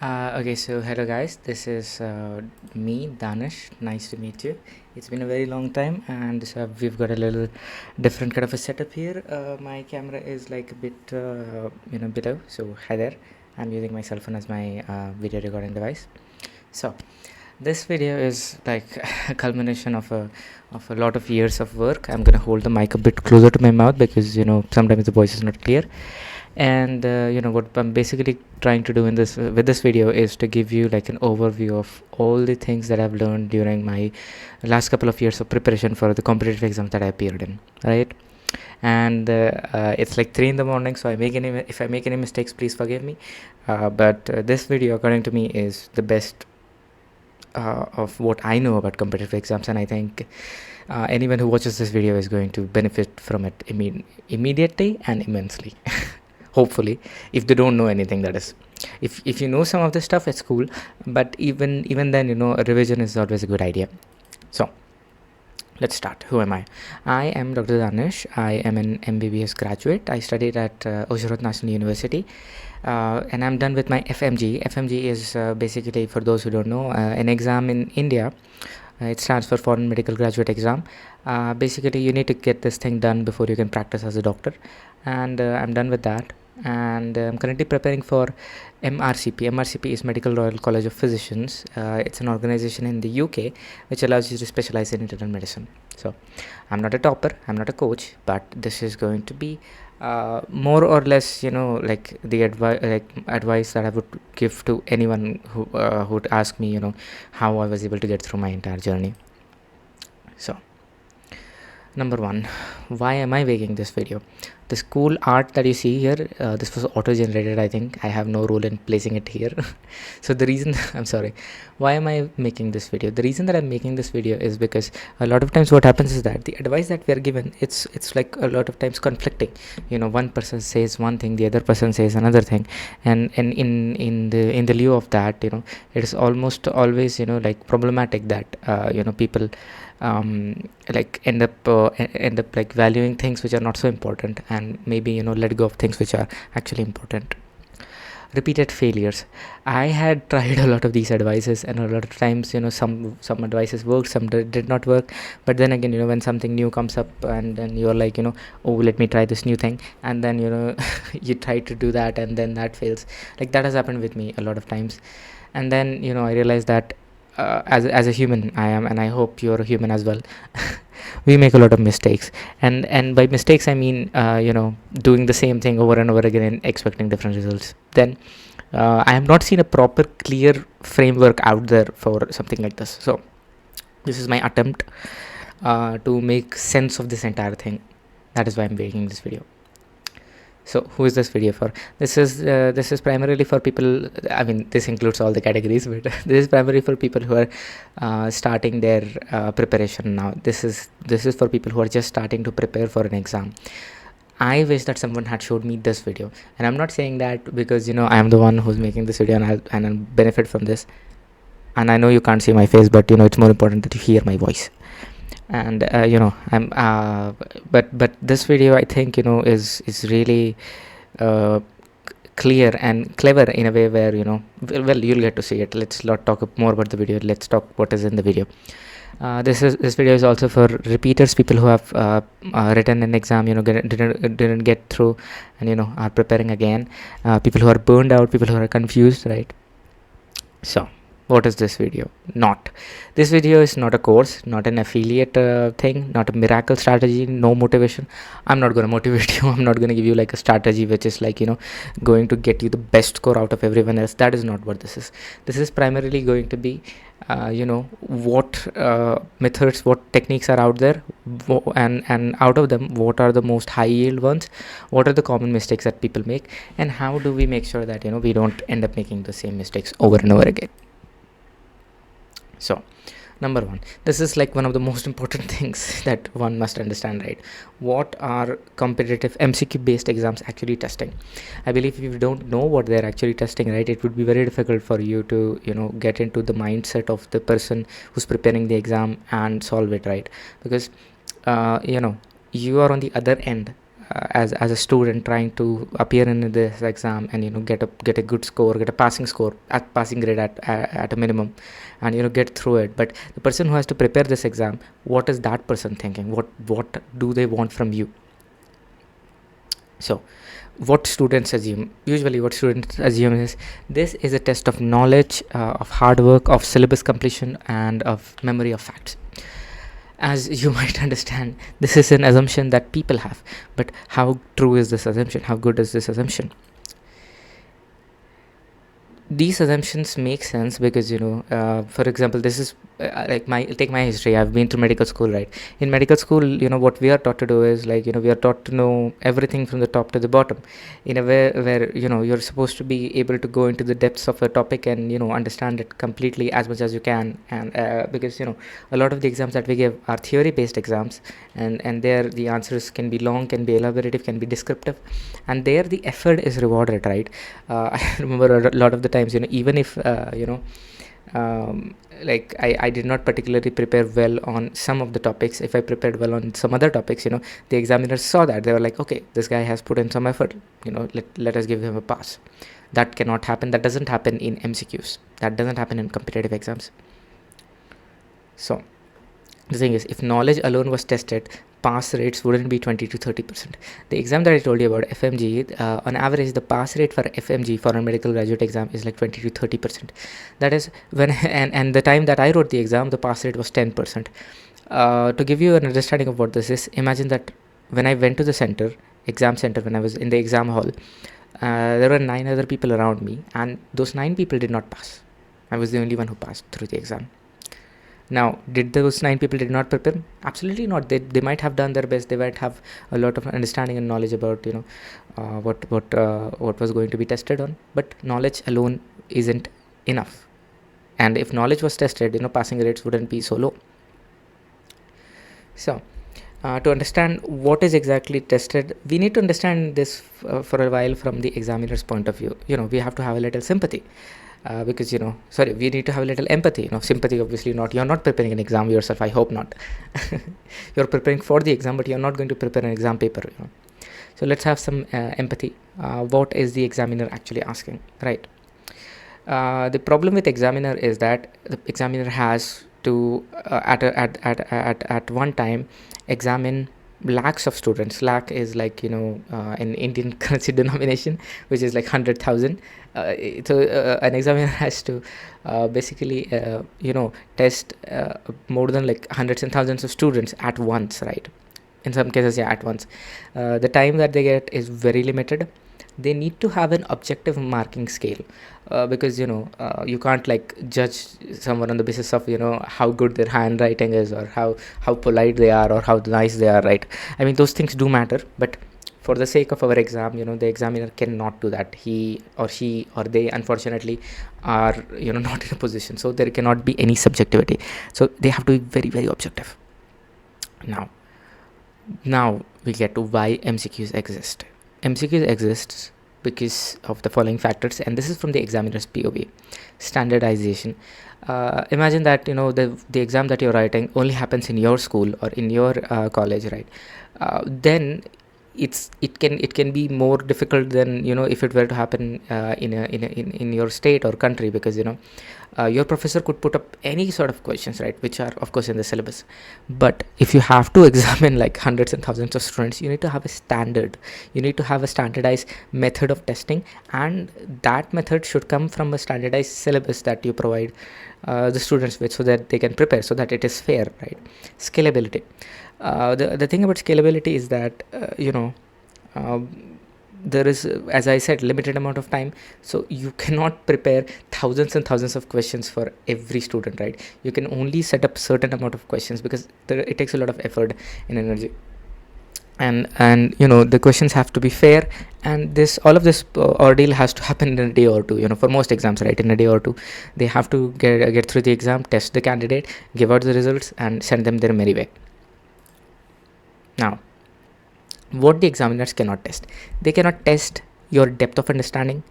Okay, so hello guys, this is me, Danish. Nice to meet you. It's been a very long time, and so we've got a little different kind of a setup here. My camera is like a bit, below. So hi there. I'm using my cell phone as my video recording device. So this video is like a culmination of a lot of years of work. I'm gonna hold the mic a bit closer to my mouth because sometimes the voice is not clear, and what I'm basically trying to do in this with this video is to give you like an overview of all the things that I've learned during my last couple of years of preparation for the competitive exams that I appeared in, right? And it's like 3 in the morning, so if I make any mistakes, please forgive me. But this video, according to me, is the best of what I know about competitive exams, and I think anyone who watches this video is going to benefit from it immediately and immensely. Hopefully, if they don't know anything, that is. If you know some of this stuff, it's cool, but even then, a revision is always a good idea. So let's start. Who am I am Dr. Danish. I am an MBBS graduate. I studied at Gujarat National University, and I'm done with my FMG. FMG is basically, for those who don't know, an exam in India. It stands for Foreign Medical Graduate Exam. Basically, you need to get this thing done before you can practice as a doctor, and I'm done with that. And I'm currently preparing for MRCP. MRCP is Medical Royal College of Physicians. It's an organization in the UK which allows you to specialize in internal medicine. So I'm not a topper, I'm not a coach, but this is going to be more or less, like the advice that I would give to anyone who would ask me, how I was able to get through my entire journey. So number one, why am I making this video? This cool art that you see here, this was auto generated. I think I have no role in placing it here. So the reason I'm sorry, why am I making this video? The reason that I'm making this video is because a lot of times what happens is that the advice that we are given, it's like a lot of times conflicting. One person says one thing, the other person says another thing, and in the lieu of that, it is almost always like problematic that people like end up like valuing things which are not so important, and maybe let go of things which are actually important. Repeated failures. I had tried a lot of these advices, and a lot of times some advices worked, some did not work. But then again, when something new comes up, and then you're like, oh, let me try this new thing, and then you try to do that, and then that fails. Like that has happened with me a lot of times. And then I realized that as a human I am, and I hope you're a human as well. We make a lot of mistakes, and by mistakes I mean doing the same thing over and over again and expecting different results. Then I have not seen a proper clear framework out there for something like this, so this is my attempt to make sense of this entire thing. That is why I'm making this video. So who is this video for? This is primarily for people, I mean, this includes all the categories, but this is primarily for people who are starting their preparation now. This is for people who are just starting to prepare for an exam. I wish that someone had showed me this video, and I'm not saying that because I am the one who's making this video, and I'll benefit from this. And I know you can't see my face, but it's more important that you hear my voice. And I'm but this video, I think is really clear and clever in a way where well, you'll get to see it. Let's not talk more about the video, let's talk what is in the video. This video is also for repeaters, people who have written an exam, didn't get through, and are preparing again, people who are burned out, people who are confused, right? So what is this video? This video is not a course, not an affiliate thing, not a miracle strategy, no motivation. I'm not going to motivate you. I'm not going to give you like a strategy which is like going to get you the best score out of everyone else. That is not what this is. This is primarily going to be what methods, what techniques are out there, and out of them, what are the most high yield ones, what are the common mistakes that people make, and how do we make sure that we don't end up making the same mistakes over and over again. So number one, this is like one of the most important things that one must understand, right? What are competitive MCQ based exams actually testing? I believe if you don't know what they're actually testing, right, it would be very difficult for you to get into the mindset of the person who's preparing the exam and solve it, right? Because you are on the other end, as a student trying to appear in this exam and get a good score, get a passing score, at passing grade at a minimum, and get through it. But the person who has to prepare this exam, what is that person thinking? What do they want from you? So what students assume is this is a test of knowledge, of hard work, of syllabus completion, and of memory of facts. As you might understand, this is an assumption that people have, but how true is this assumption? How good is this assumption? These assumptions make sense because for example, this is like take my history. I've been to medical school, right? In medical school, what we are taught to do is we are taught to know everything from the top to the bottom, in a way where you're supposed to be able to go into the depths of a topic and understand it completely as much as you can. And because a lot of the exams that we give are theory based exams, and there the answers can be long, can be elaborative, can be descriptive, and there the effort is rewarded, right? I remember a lot of the times, even if I did not particularly prepare well on some of the topics. If I prepared well on some other topics, the examiners saw that. They were like, okay, this guy has put in some effort, let us give him a pass. That cannot happen. That doesn't happen in MCQs. That doesn't happen in competitive exams. So the thing is, if knowledge alone was tested, pass rates wouldn't be 20 to 30%. The exam that I told you about, FMG, on average the pass rate for FMG, for a medical graduate exam, is like 20 to 30%. That is when and the time that I wrote the exam, the pass rate was 10%. To give you an understanding of what this is, imagine that when I went to the exam center, when I was in the exam hall, there were 9 other people around me, and those 9 people did not pass. I was the only one who passed through the exam. Now, did those 9 people did not prepare? Absolutely not. They might have done their best. They might have a lot of understanding and knowledge about what was going to be tested on. But knowledge alone isn't enough. And if knowledge was tested, passing rates wouldn't be so low. So, to understand what is exactly tested, we need to understand this for a while from the examiner's point of view. We have to have a little sympathy. Because we need to have a little empathy. Sympathy, obviously not. You're not preparing an exam yourself. I hope not. You're preparing for the exam, but you're not going to prepare an exam paper. So let's have some empathy. What is the examiner actually asking, right? The problem with examiner is that the examiner has to at one time examine lakhs of students. Lakh is like an Indian currency denomination, which is like 100,000. So an examiner has to basically test more than like hundreds and thousands of students at once, right? In some cases, at once. The time that they get is very limited. They need to have an objective marking scale, because you can't judge someone on the basis of how good their handwriting is, or how polite they are, or how nice they are, right? I mean, those things do matter, but for the sake of our exam, the examiner cannot do that. He or she or they, unfortunately, are not in a position, so there cannot be any subjectivity. So they have to be very, very objective. Now we get to why MCQs exist. MCQs exists because of the following factors, and this is from the examiner's POV. Standardization. Imagine that the exam that you're writing only happens in your school or in your college, right? Then it can be more difficult than if it were to happen in your state or country, because your professor could put up any sort of questions, right, which are of course in the syllabus. But if you have to examine like hundreds and thousands of students, you need to have a standard. You need to have a standardized method of testing, and that method should come from a standardized syllabus that you provide the students with, so that they can prepare, so that it is fair, right? Scalability. The thing about scalability is that there is, as I said, limited amount of time, so you cannot prepare thousands and thousands of questions for every student, right? You can only set up certain amount of questions, because it takes a lot of effort and energy, and the questions have to be fair, and all of this ordeal has to happen in a day or two. For most exams, right, in a day or two, they have to get through the exam, test the candidate, give out the results, and send them their merry way. Now, what the examiners cannot test, they cannot test your depth of understanding.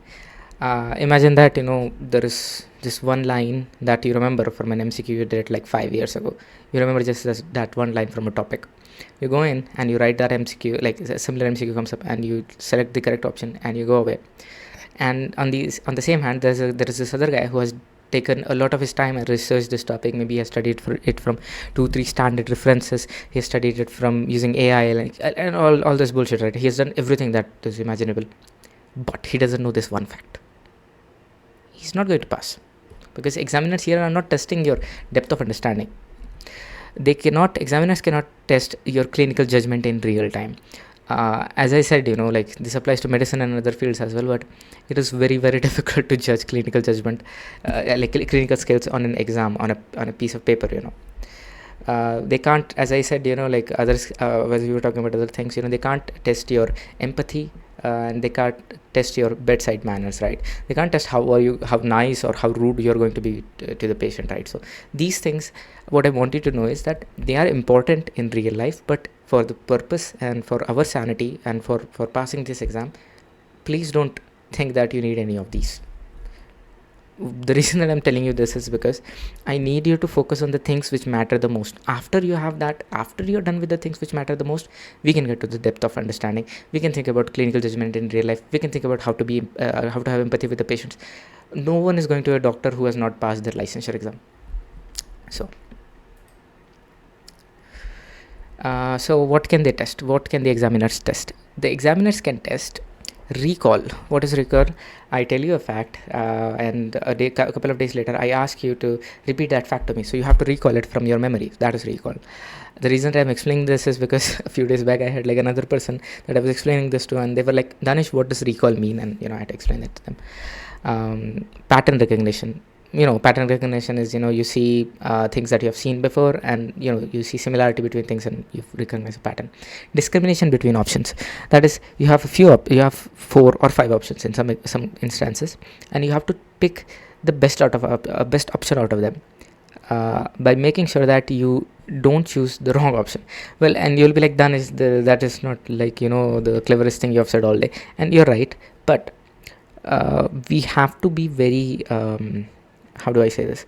Imagine that there is just one line that you remember from an MCQ you did like 5 years ago. You remember just that one line from a topic. You go in and you write that MCQ, like a similar MCQ comes up, and you select the correct option and you go away. And on the same hand, there is this other guy who has taken a lot of his time and researched this topic. Maybe he has studied for it from 2-3 standard references. He has studied it from using AI, like, and all this bullshit, right? He has done everything that is imaginable, but he doesn't know this one fact. He's not going to pass, because examiners here are not testing your depth of understanding. Examiners cannot test your clinical judgment in real time. As I said, like, this applies to medicine and other fields as well, but it is very, very difficult to judge clinical judgment, like clinical skills on an exam, on a piece of paper. They can't, as I said, like others, as we were talking about other things, they can't test your empathy, and they can't test your bedside manners, right? They can't test how nice or how rude you're going to be to the patient, right? So these things, what I want you to know is that they are important in real life, but for the purpose and for our sanity and for passing this exam, please don't think that you need any of these. The reason that I'm telling you this is because I need you to focus on the things which matter the most. After you're done with the things which matter the most, we can get to the depth of understanding. We can think about clinical judgment in real life. We can think about how to have empathy with the patients. No one is going to a doctor who has not passed their licensure exam. So what can they test? What can the examiners test? The examiners can test recall. What is recall? I tell you a fact, and a couple of days later I ask you to repeat that fact to me, so you have to recall it from your memory. That is recall. The reason I'm explaining this is because a few days back I had like another person that I was explaining this to, and they were like, Danish, what does recall mean? And I had to explain it to them. Pattern recognition. Pattern recognition is, you see things that you have seen before, and you see similarity between things and you recognize a pattern. Discrimination between options, that is, you have 4 or 5 options in some instances, and you have to pick the best option out of them, by making sure that you don't choose the wrong option. Well, and you'll be like, that is not like the cleverest thing you have said all day, and you're right, but we have to be very how do I say this,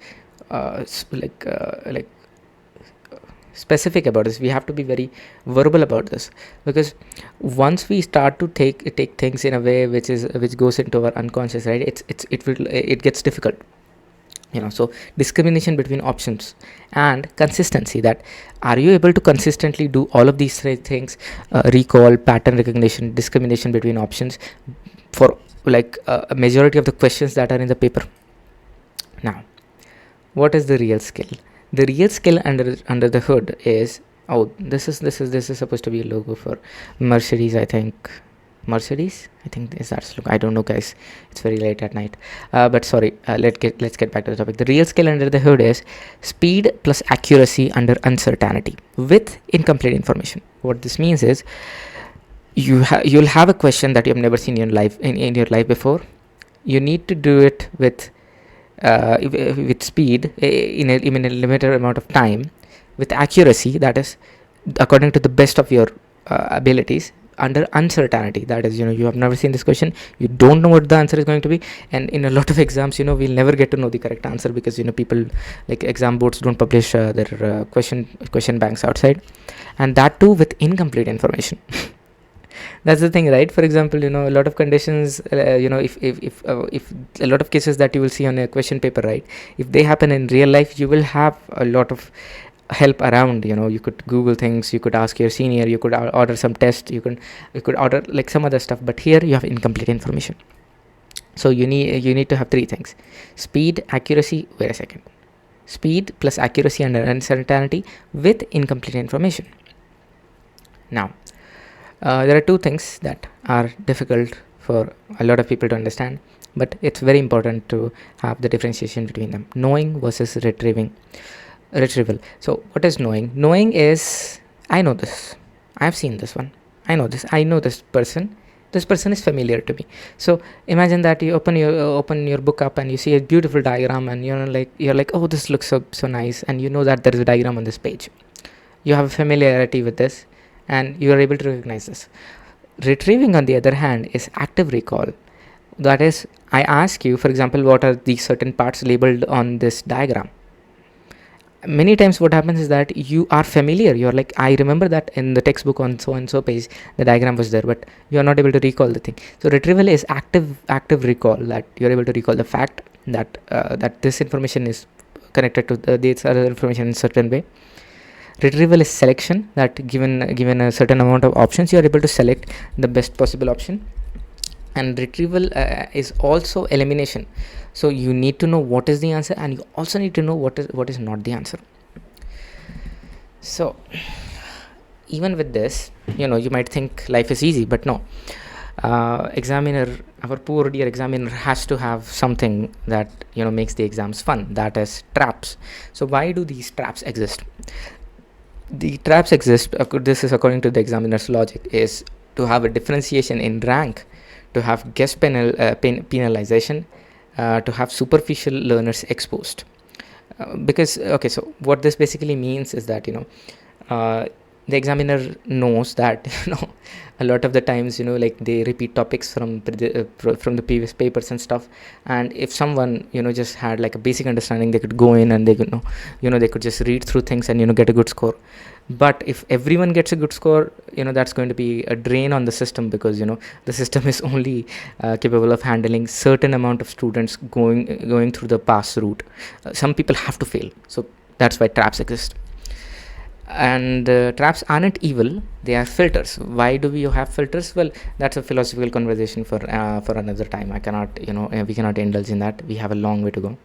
specific about this. We have to be very verbal about this, because once we start to take things in a way which goes into our unconscious, right, it gets difficult. So discrimination between options and consistency, that are you able to consistently do all of these three things, recall, pattern recognition, discrimination between options, for like a majority of the questions that are in the paper. Now, what is the real skill? The real skill under the hood is, this is supposed to be a logo for Mercedes, I think. Mercedes, I think is that look. I don't know, guys. It's very late at night. But sorry. Let's get back to the topic. The real skill under the hood is speed plus accuracy under uncertainty with incomplete information. What this means is, you'll have a question that you've never seen in your life before. You need to do it with speed, in a limited amount of time, with accuracy, that is according to the best of your abilities, under uncertainty, that is, you have never seen this question, you don't know what the answer is going to be, and in a lot of exams, we'll never get to know the correct answer, because people, like exam boards, don't publish their question banks outside, and that too with incomplete information. That's the thing, right? For example, a lot of conditions, if a lot of cases that you will see on a question paper, right, if they happen in real life, you will have a lot of help around. You could Google things, you could ask your senior, you could order some test, you could order like some other stuff, but here you have incomplete information. So you need to have 3 things: speed, accuracy, wait a second, speed plus accuracy under uncertainty with incomplete information. Now, there are 2 things that are difficult for a lot of people to understand, but it's very important to have the differentiation between them: knowing versus retrieval. So what is knowing? Knowing is, I know this, I've seen this one, I know this person, this person is familiar to me. So imagine that you open your book up and you see a beautiful diagram, and you're like, oh, this looks so nice, and that there is a diagram on this page. You have a familiarity with this, and you are able to recognize this. Retrieving, on the other hand, is active recall. That is, I ask you, for example, what are these certain parts labeled on this diagram? Many times what happens is that you are familiar, you're like, I remember that in the textbook on so and so page the diagram was there, but you're not able to recall the thing. So retrieval is active recall, that you're able to recall the fact that that this information is connected to this other information in a certain way. Retrieval is selection, that given a certain amount of options, you are able to select the best possible option. And retrieval is also elimination, so you need to know what is the answer, and you also need to know what is not the answer. So even with this, you might think life is easy, but no. Examiner, our poor dear examiner, has to have something that makes the exams fun, that is traps. So why do these traps exist? The traps exist, this is according to the examiner's logic, is to have a differentiation in rank, to have guest penalization, to have superficial learners exposed. Because so what this basically means is that the examiner knows that a lot of the times like they repeat topics from the previous papers and stuff, and if someone just had like a basic understanding, they could go in and they could they could just read through things and get a good score. But if everyone gets a good score, that's going to be a drain on the system, because the system is only capable of handling certain amount of students going through the pass route. Some people have to fail, so that's why traps exist. And traps aren't evil, they are filters. Why do we have filters? Well, that's a philosophical conversation for another time. I cannot we cannot indulge in that, we have a long way to go.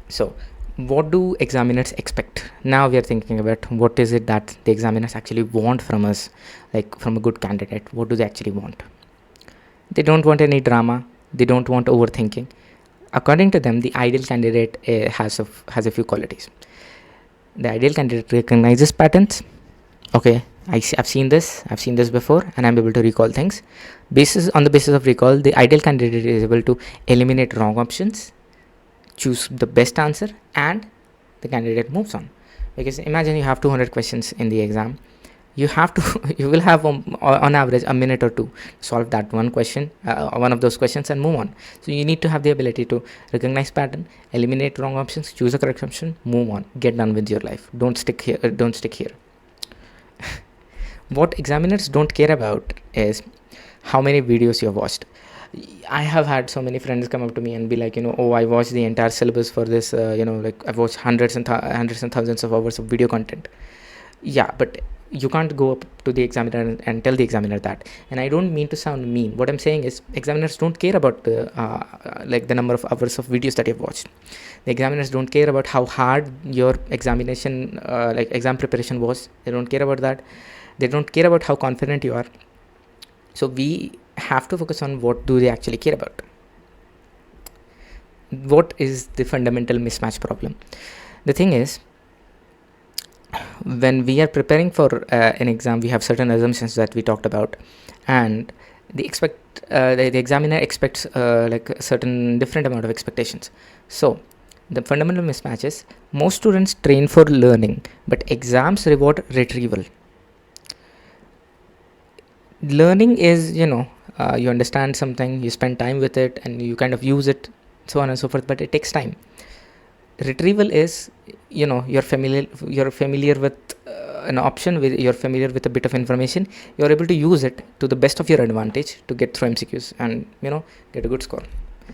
So what do examiners expect? Now we are thinking about what is it that the examiners actually want from us, like from a good candidate. What do they actually want? They don't want any drama, they don't want overthinking. According to them, the ideal candidate has a few qualities. The ideal candidate recognizes patterns. Okay, I've seen this before, and I'm able to recall things. On the basis of recall, the ideal candidate is able to eliminate wrong options, choose the best answer, and the candidate moves on. Because imagine you have 200 questions in the exam, you will have on average a minute or two to solve that one question, one of those questions, and move on. So you need to have the ability to recognize pattern, eliminate wrong options, choose a correct option, move on, get done with your life. Don't stick here. What examiners don't care about is how many videos you have watched. I have had so many friends come up to me and be like, oh, I watched the entire syllabus for this, like I've watched hundreds and thousands of hours of video content. Yeah, but you can't go up to the examiner and tell the examiner that. And I don't mean to sound mean. What I'm saying is examiners don't care about the number of hours of videos that you've watched. The examiners don't care about how hard your examination exam preparation was. They don't care about that. They don't care about how confident you are. So we have to focus on what do they actually care about. What is the fundamental mismatch problem? The thing is, when we are preparing for an exam, we have certain assumptions that we talked about, and the examiner expects like a certain different amount of expectations. So the fundamental mismatch is most students train for learning, but exams reward retrieval. Learning is you understand something, you spend time with it, and you kind of use it, so on and so forth, but it takes time. Retrieval is you're familiar with an option, you're familiar with a bit of information, you're able to use it to the best of your advantage to get through MCQs and get a good score.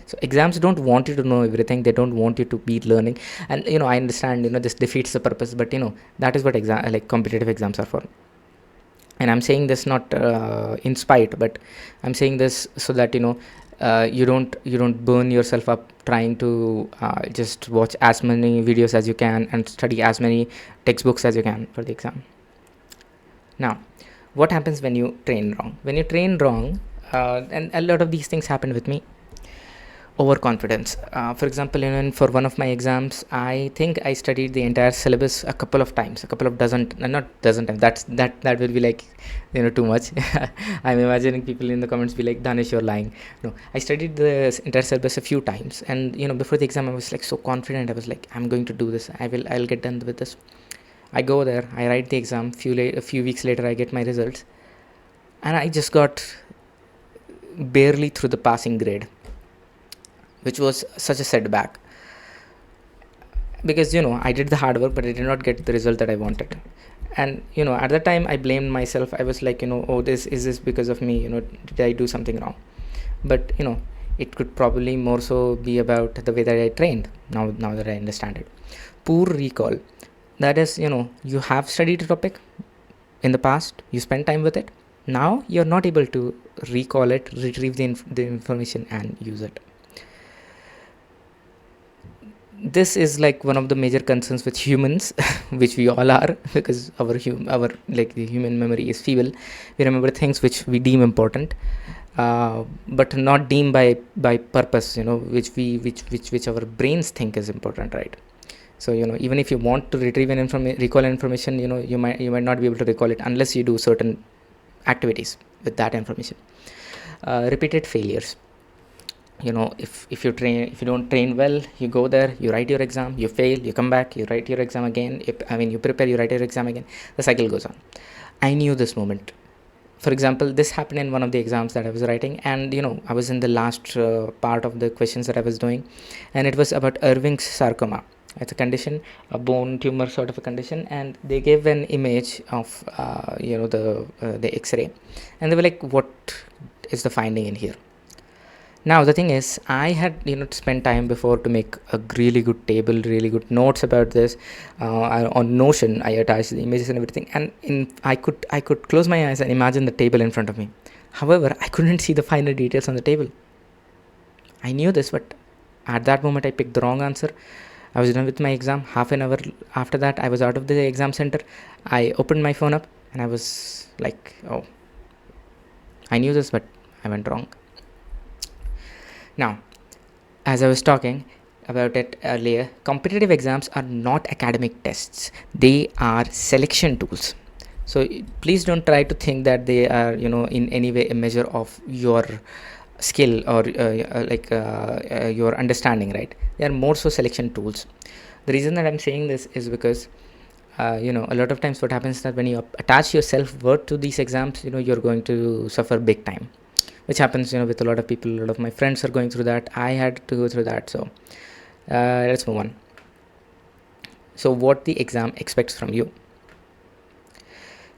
So exams don't want you to know everything, they don't want you to be learning. And I understand this defeats the purpose, but that is what competitive exams are for. And I'm saying this not in spite, but I'm saying this so that you don't burn yourself up trying to just watch as many videos as you can and study as many textbooks as you can for the exam. Now, what happens when you train wrong? When you train wrong, and a lot of these things happened with me. Overconfidence. For example, for one of my exams, I think I studied the entire syllabus a couple of times, not dozen times. That will be like too much. I'm imagining people in the comments be like, Danish, you're lying. No, I studied the entire syllabus a few times, and before the exam I was like so confident. I was like, I'm going to do this, I'll get done with this. I go there, I write the exam. A few weeks later I get my results, and I just got barely through the passing grade, which was such a setback, because I did the hard work, but I did not get the result that I wanted. And at the time I blamed myself. I was like, oh, this because of me, did I do something wrong? But it could probably more so be about the way that I trained. Now that I understand it, poor recall, that is, you have studied a topic in the past, you spent time with it, now you're not able to recall it, retrieve the information and use it. This is like one of the major concerns with humans, which we all are, because our like the human memory is feeble. We remember things which we deem important, but not deemed by purpose, which our brains think is important, right? So even if you want to retrieve recall information, you might not be able to recall it unless you do certain activities with that information. Repeated failures, if you don't train well, you go there, you write your exam, you fail, you come back, you write your exam again. You prepare, you write your exam again, the cycle goes on. I knew this moment. For example, this happened in one of the exams that I was writing, and I was in the last part of the questions that I was doing, and it was about Irving's sarcoma. It's a condition, a bone tumor sort of a condition, and they gave an image of the X-ray, and they were like, "What is the finding in here?" Now the thing is, I had spent time before to make a really good table, really good notes about this. On Notion, I attached the images and everything, and I could close my eyes and imagine the table in front of me. However, I couldn't see the finer details on the table. I knew this, but at that moment I picked the wrong answer. I was done with my exam. Half an hour after that, I was out of the exam center. I opened my phone up and I was like, oh, I knew this, but I went wrong. Now, as I was talking about it earlier, competitive exams are not academic tests. They are selection tools. So please don't try to think that they are, in any way a measure of your skill or your understanding, right? They are more so selection tools. The reason that I'm saying this is because a lot of times what happens is that when you attach your self-worth to these exams, you're going to suffer big time, which happens with a lot of people. A lot of my friends are going through that. I had to go through that. So let's move on. So what the exam expects from you?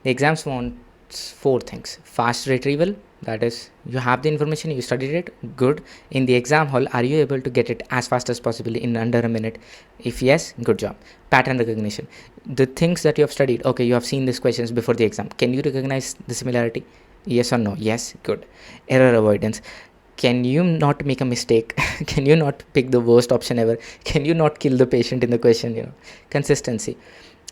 The exams wants 4 things. Fast retrieval, that is, you have the information, you studied it, good. In the exam hall, are you able to get it as fast as possible in under a minute? If yes, good job. Pattern recognition, the things that you have studied, okay, you have seen these questions before the exam, can you recognize the similarity? Yes or no? Yes, good. Error avoidance, can you not make a mistake? Can you not pick the worst option ever? Can you not kill the patient in the question? Consistency,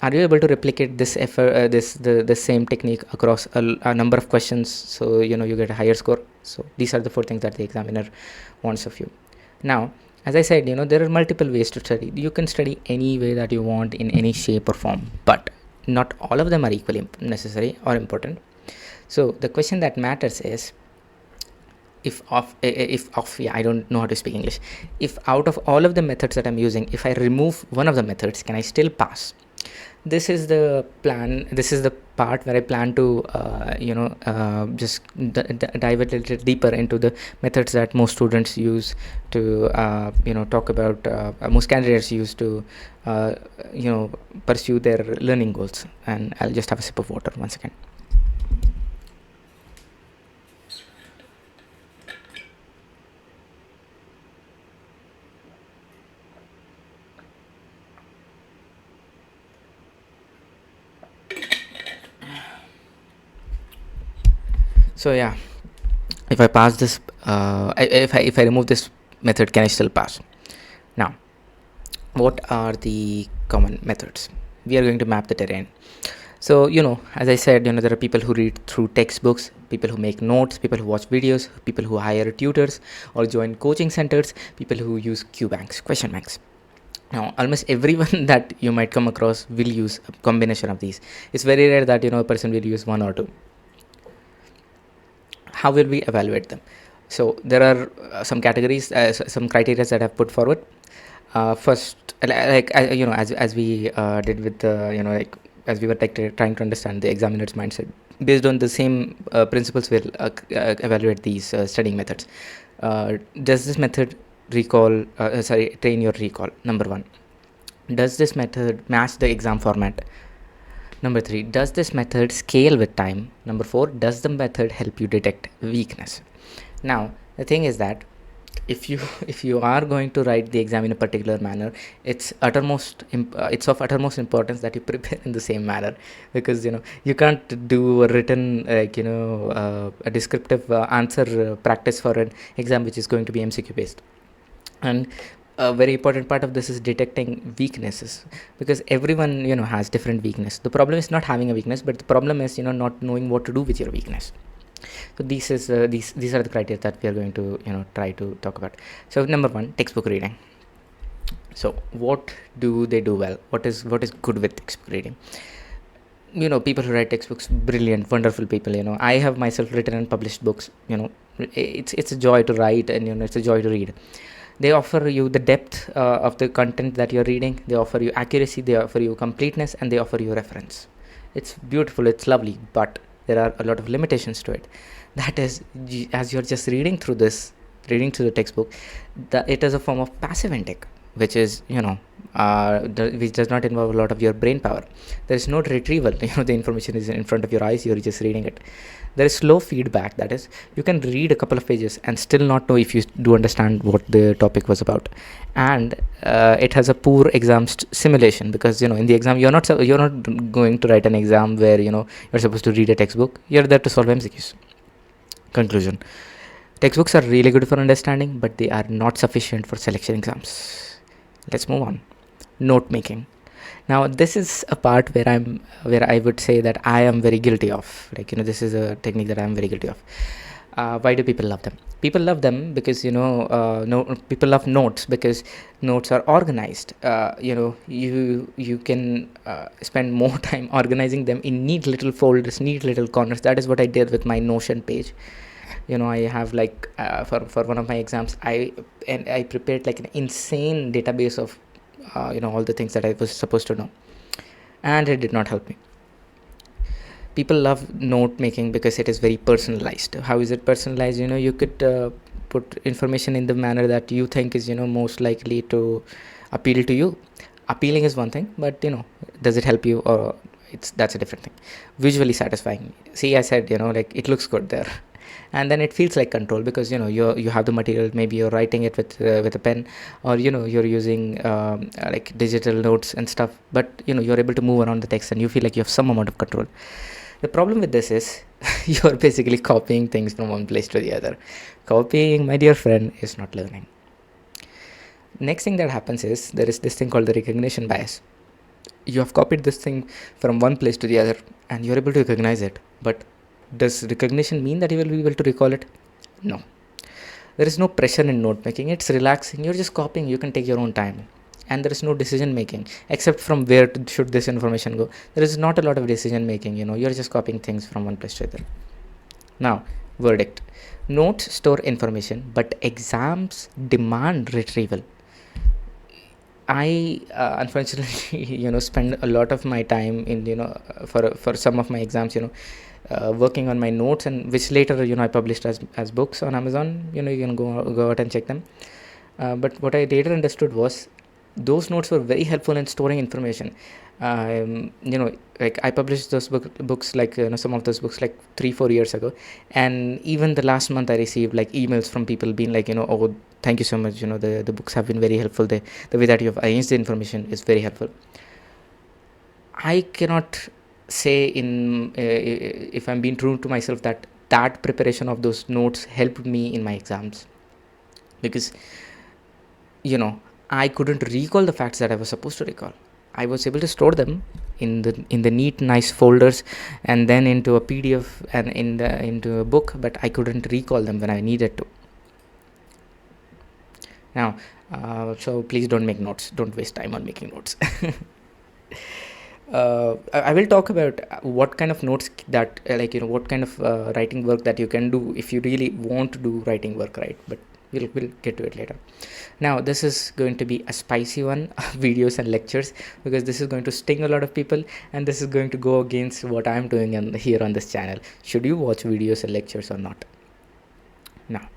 are you able to replicate this effort, the same technique across a number of questions, so you get a higher score? So these are the 4 things that the examiner wants of you. Now, as I said, there are multiple ways to study. You can study any way that you want, in any shape or form, but not all of them are equally necessary or important. So the question that matters is, I don't know how to speak English. If out of all of the methods that I'm using, if I remove one of the methods, can I still pass? This is the plan. This is the part where I plan to just dive a little deeper into the methods that most students use to talk about, most candidates use to pursue their learning goals. And I'll just have a sip of water once again. So yeah, if I pass this, if I remove this method, can I still pass? Now, what are the common methods? We are going to map the terrain. So as I said, there are people who read through textbooks, people who make notes, people who watch videos, people who hire tutors or join coaching centers, people who use Q banks, question banks. Now, almost everyone that you might come across will use a combination of these. It's very rare that a person will use one or two. How will we evaluate them? So there are some categories, some criteria that I've put forward. First, as we did with the as we were trying to understand the examiner's mindset based on the same principles, we'll evaluate these studying methods. Does this method train your recall? Number one. Does this method match the exam format? Number three, does this method scale with time? Number four, does the method help you detect weakness? Now, the thing is that if you if you are going to write the exam in a particular manner, it's of uttermost importance that you prepare in the same manner, because you can't do a written a descriptive answer practice for an exam which is going to be MCQ based. And a very important part of this is detecting weaknesses, because everyone has different weakness. The problem is not having a weakness, but the problem is not knowing what to do with your weakness. So these are the criteria that we are going to try to talk about. So number one, textbook reading. So what do they do well? What is good with textbook reading? People who write textbooks, brilliant, wonderful people. I have myself written and published books. It's a joy to write, and it's a joy to read. They offer you the depth of the content that you're reading. They offer you accuracy, they offer you completeness, and they offer you reference. It's beautiful, it's lovely, but there are a lot of limitations to it. That is, as you're just reading through the textbook, it is a form of passive intake, which is which does not involve a lot of your brain power. There is no retrieval. The information is in front of your eyes, you're just reading it. There is slow feedback, that is, you can read a couple of pages and still not know if you do understand what the topic was about. And it has a poor exam simulation, because in the exam you're not going to write an exam where you're supposed to read a textbook. You're there to solve MCQs. Conclusion: textbooks are really good for understanding, but they are not sufficient for selection exams. Let's move on. Note making. Now this is a part where I would say that I am very guilty of. This is a technique that I am very guilty of. Why do people love them? People love them because people love notes, because notes are organized. You can spend more time organizing them in neat little folders, neat little corners. That is what I did with my Notion page. I have for one of my exams, I prepared like an insane database of all the things that I was supposed to know, and it did not help me. People love note making because it is very personalized. How is it personalized? You could put information in the manner that you think is most likely to appeal to you. Appealing is one thing, but does it help you, or that's a different thing. Visually satisfying. See, I said it looks good there. And then it feels like control, because you have the material. Maybe you're writing it with a pen, or you're using like digital notes and stuff, but you're able to move around the text and you feel like you have some amount of control. The problem with this is you're basically copying things from one place to the other. Copying, my dear friend, is not learning. Next thing that happens is there is this thing called the recognition bias. You have copied this thing from one place to the other and you're able to recognize it, but does recognition mean that you will be able to recall it? No. There is no pressure in note making. It's relaxing. You're just copying. You can take your own time. And there is no decision making, except from where should this information go. There is not a lot of decision making. You're just copying things from one place to the other. Now, verdict. Notes store information, but exams demand retrieval. I unfortunately spend a lot of my time in for some of my exams working on my notes, and which later I published as books on Amazon. You can go out and check them. But what I later understood was those notes were very helpful in storing information. Like I published those books like some of those books like 3-4 years ago, and even the last month I received like emails from people being like oh, thank you so much, the books have been very helpful. The way that you have arranged the information is very helpful. I cannot say if I'm being true to myself that preparation of those notes helped me in my exams, because I couldn't recall the facts that I was supposed to recall. I was able to store them in the neat, nice folders, and then into a PDF and into a book, but I couldn't recall them when I needed to. Now, so please don't make notes. Don't waste time on making notes. I will talk about what kind of notes that what kind of writing work that you can do if you really want to do writing work, right? But We'll get to it later. Now this is going to be a spicy one, videos and lectures, because this is going to sting a lot of people, and this is going to go against what I'm doing here on this channel. Should you watch videos and lectures or not? Now,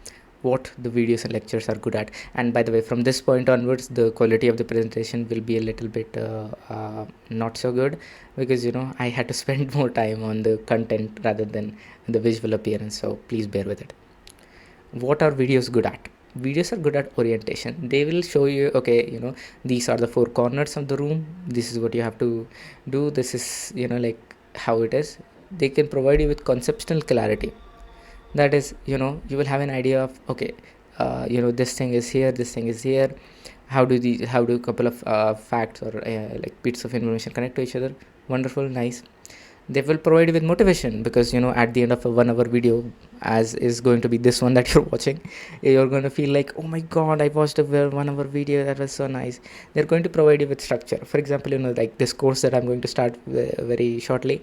what the videos and lectures are good at, and by the way, from this point onwards the quality of the presentation will be a little bit not so good, because I had to spend more time on the content rather than the visual appearance, so please bear with it. What are videos good at? Videos are good at orientation. They will show you, okay, these are the four corners of the room, this is what you have to do, this is like how it is. They can provide you with conceptual clarity. That is, you will have an idea of, okay, this thing is here, this thing is here, how do a couple of facts or like bits of information connect to each other. Wonderful, nice. They will provide you with motivation, because at the end of a 1 hour video, as is going to be this one that you're watching, you're going to feel like, oh my god, I watched a 1 hour video, that was so nice. They're going to provide you with structure. For example, like this course that I'm going to start very shortly,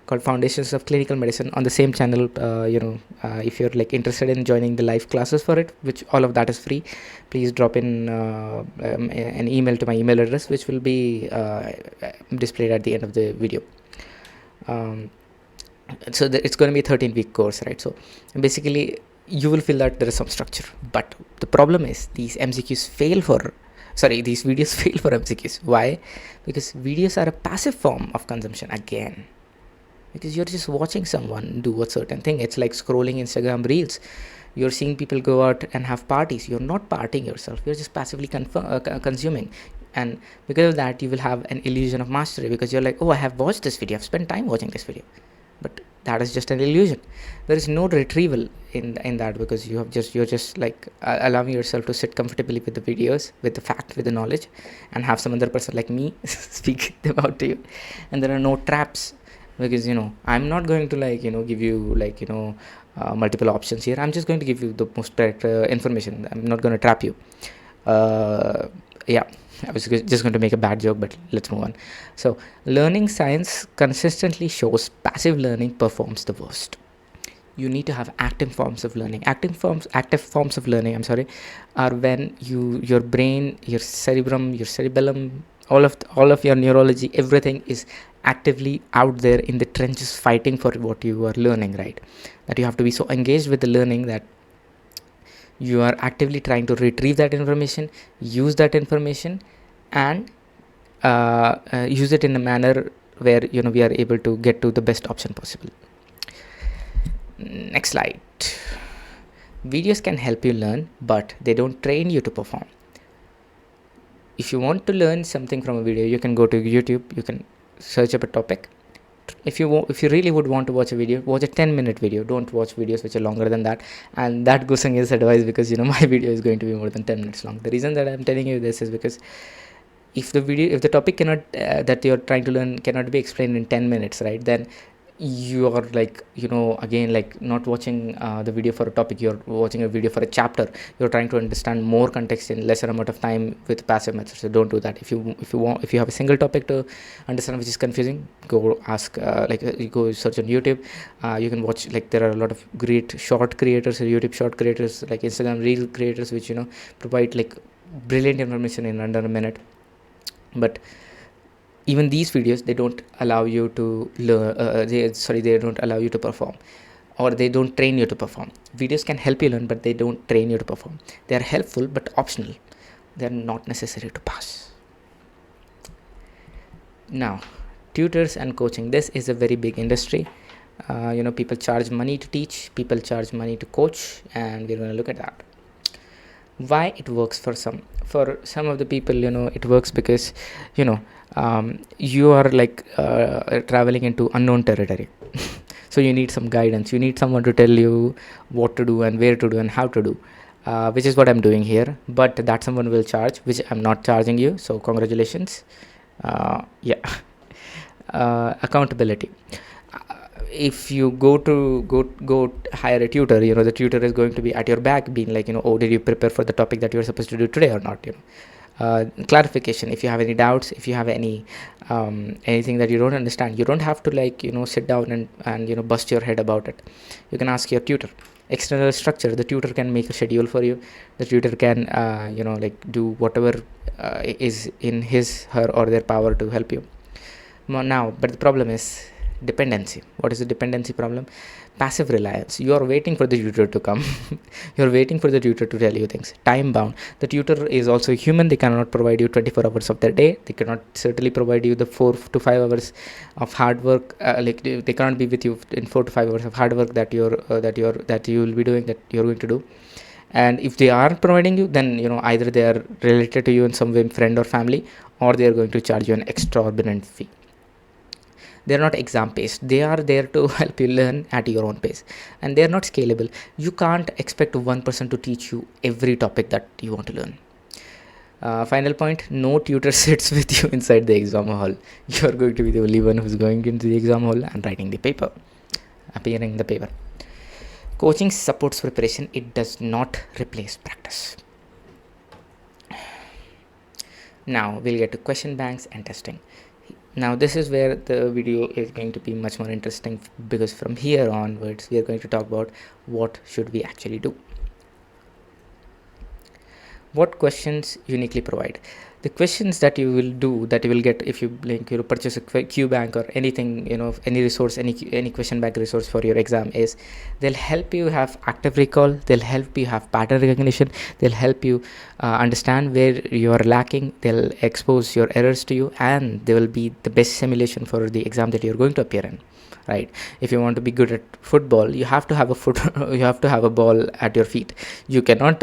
called Foundations of Clinical Medicine, on the same channel. If you're like interested in joining the live classes for it, which all of that is free, please drop in an email to my email address, which will be displayed at the end of the video. So it's going to be a 13-week course, right? So basically you will feel that there is some structure, but the problem is these videos fail for MCQs. Why? Because videos are a passive form of consumption again, because you're just watching someone do a certain thing. It's like scrolling Instagram reels. You're seeing people go out and have parties. You're not partying yourself, you're just passively consuming. And because of that, you will have an illusion of mastery, because you're like, oh, I have watched this video, I've spent time watching this video. But that is just an illusion. There is no retrieval in that, because you're just like allowing yourself to sit comfortably with the videos, with the fact, with the knowledge, and have some other person like me speak them out to you. And there are no traps, because I'm not going to give you multiple options here. I'm just going to give you the most direct information. I'm not going to trap you. Yeah, I was just going to make a bad joke, but let's move on. So learning science consistently shows passive learning performs the worst. You need to have active forms of learning. Active forms of learning, are when your brain, your cerebellum, all of your neurology, everything is actively out there in the trenches fighting for what you are learning, right? That you have to be so engaged with the learning that you are actively trying to retrieve that information, use that information, and use it in a manner where we are able to get to the best option possible. Next slide. Videos can help you learn, but they don't train you to perform. If you want to learn something from a video, you can go to YouTube, you can search up a topic. If you really would want to watch a video, watch a 10-minute video. Don't watch videos which are longer than that. And that goes against advice, because my video is going to be more than 10 minutes long. The reason that I'm telling you this is because if the topic cannot that you're trying to learn cannot be explained in 10 minutes, right, then you are again not watching the video for a topic, you're watching a video for a chapter. You're trying to understand more context in lesser amount of time with passive methods. So don't do that. If you have a single topic to understand which is confusing, go ask you go search on YouTube. You can watch, there are a lot of great short creators, YouTube short creators, like Instagram reel creators, which provide brilliant information in under a minute. But even these videos, they don't allow you to learn. They don't allow you to perform, or they don't train you to perform. Videos can help you learn, but they don't train you to perform. They are helpful but optional. They are not necessary to pass. Now, tutors and coaching. This is a very big industry. People charge money to teach, people charge money to coach, and we're going to look at that. Why it works for some of the people, it works because you are traveling into unknown territory. So you need some guidance, you need someone to tell you what to do and where to do and how to do, which is what I'm doing here. But that someone will charge, which I'm not charging you, so congratulations. Accountability. If you go hire a tutor, the tutor is going to be at your back being like, oh, did you prepare for the topic that you're supposed to do today or not? Clarification. If you have any doubts, if you have any anything that you don't understand, you don't have to sit down and bust your head about it. You can ask your tutor. external structure. The tutor can make a schedule for you. The tutor can do whatever is in her or their power to help you now. But the problem is dependency. What is the dependency problem? Passive reliance. You are waiting for the tutor to come. You're waiting for the tutor to tell you things. Time bound. The tutor is also human. They cannot provide you 24 hours of their day. They cannot certainly provide you the 4 to 5 hours of hard work. They cannot be with you in 4 to 5 hours of hard work that you will be doing, that you're going to do. And if they are providing you, then either they are related to you in some way, friend or family, or they are going to charge you an exorbitant fee. They're not exam based. They are there to help you learn at your own pace, and they're not scalable. You can't expect one person to teach you every topic that you want to learn. Final point, no tutor sits with you inside the exam hall. You're going to be the only one who's going into the exam hall and writing the paper, appearing in the paper. Coaching supports preparation. It does not replace practice. Now we'll get to question banks and testing. Now this is where the video is going to be much more interesting, because from here onwards we are going to talk about what should we actually do. What questions uniquely provide? The questions that you will do, that you will get if you purchase a QBank or anything, any resource, any question bank resource for your exam, is they'll help you have active recall, they'll help you have pattern recognition, they'll help you understand where you are lacking, they'll expose your errors to you, and they will be the best simulation for the exam that you're going to appear in. Right? If you want to be good at football, you have to have a ball at your feet. You cannot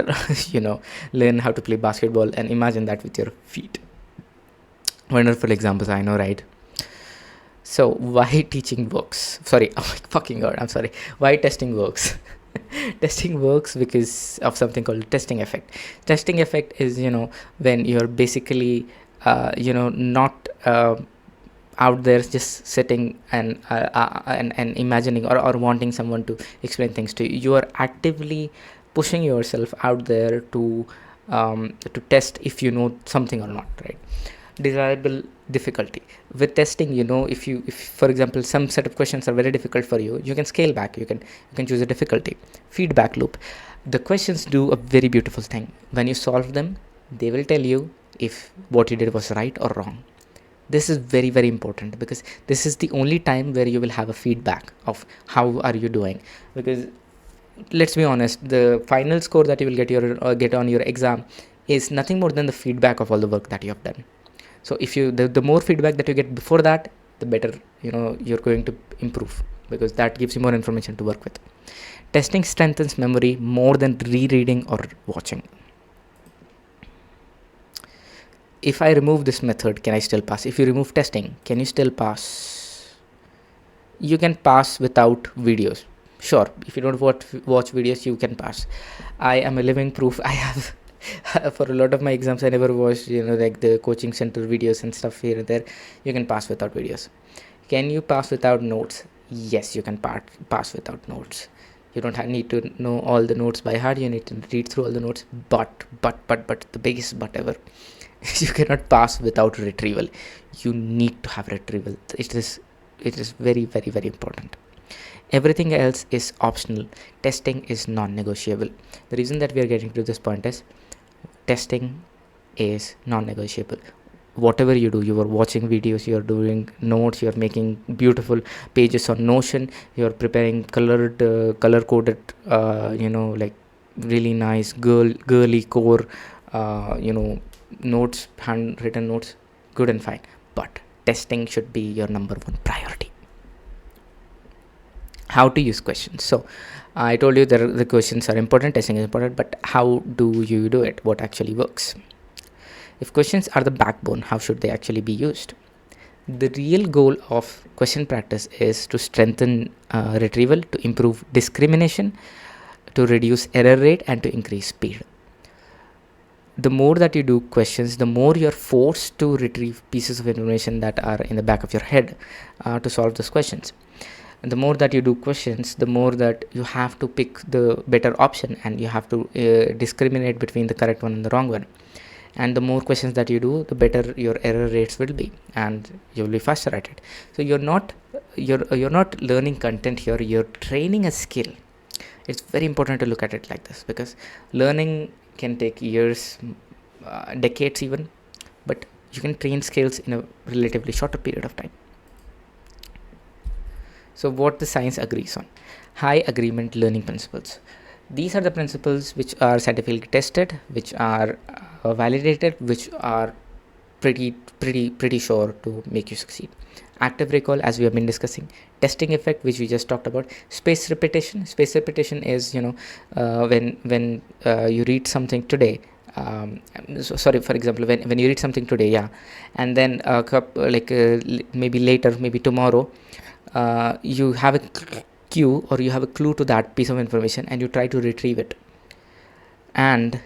learn how to play basketball and imagine that with your feet. Wonderful examples, I know, right? So why teaching works? Sorry, oh my fucking god, I'm sorry. Why testing works? Testing works because of something called testing effect. Testing effect is when you're basically not out there just sitting and imagining or wanting someone to explain things to you. You are actively pushing yourself out there to test if you know something or not, right? Desirable difficulty. With testing, if for example some set of questions are very difficult for you, you can scale back. You can choose a difficulty. Feedback loop. The questions do a very beautiful thing. When you solve them, they will tell you if what you did was right or wrong. This is very, very important, because this is the only time where you will have a feedback of how are you doing. Because let's be honest, the final score that you will get on your exam is nothing more than the feedback of all the work that you have done. So if the more feedback that you get before that, the better you're going to improve, because that gives you more information to work with. Testing strengthens memory more than rereading or watching. If I remove this method, can I still pass? If you remove testing, can you still pass? You can pass without videos. Sure, if you don't watch videos, you can pass. I am a living proof. I have for a lot of my exams, I never watched like the coaching center videos and stuff here and there. You can pass without videos. Can you pass without notes? Yes, you can pass without notes. You don't need to know all the notes by heart. You need to read through all the notes. But the biggest but ever, you cannot pass without retrieval. You need to have retrieval. It is very, very, very important. Everything else is optional. Testing is non-negotiable. The reason that we are getting to this point is testing is non-negotiable. Whatever you do, you are watching videos, you are doing notes, you are making beautiful pages on Notion, you are preparing color coded like really nice girly core notes, handwritten notes, good and fine, but testing should be your number one priority. How to use questions. So I told you that the questions are important, testing is important, but how do you do it? What actually works? If questions are the backbone, how should they actually be used? The real goal of question practice is to strengthen retrieval, to improve discrimination, to reduce error rate, and to increase speed. The more that you do questions, the more you're forced to retrieve pieces of information that are in the back of your head to solve those questions. And the more that you do questions, the more that you have to pick the better option, and you have to discriminate between the correct one and the wrong one. And the more questions that you do, the better your error rates will be, and you will be faster at it. So you're not learning content here, you're training a skill. It's very important to look at it like this, because learning can take years, decades even, but you can train skills in a relatively shorter period of time. So what the science agrees on: high agreement learning principles. These are the principles which are scientifically tested, which are validated, which are pretty sure to make you succeed. Active recall, as we have been discussing. Testing effect, which we just talked about. Spaced repetition. Spaced repetition is, when you read something today, sorry, for example, when you read something today, yeah, and then maybe later, maybe tomorrow, you have a cue, or you have a clue to that piece of information, and you try to retrieve it, and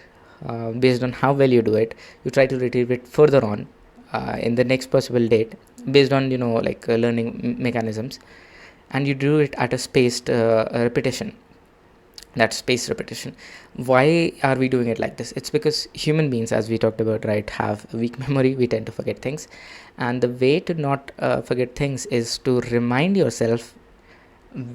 based on how well you do it, you try to retrieve it further on, in the next possible date, based on learning mechanisms, and you do it at a spaced repetition. That's spaced repetition. Why are we doing it like this? It's because human beings, as we talked about, right, have a weak memory. We tend to forget things, and the way to not forget things is to remind yourself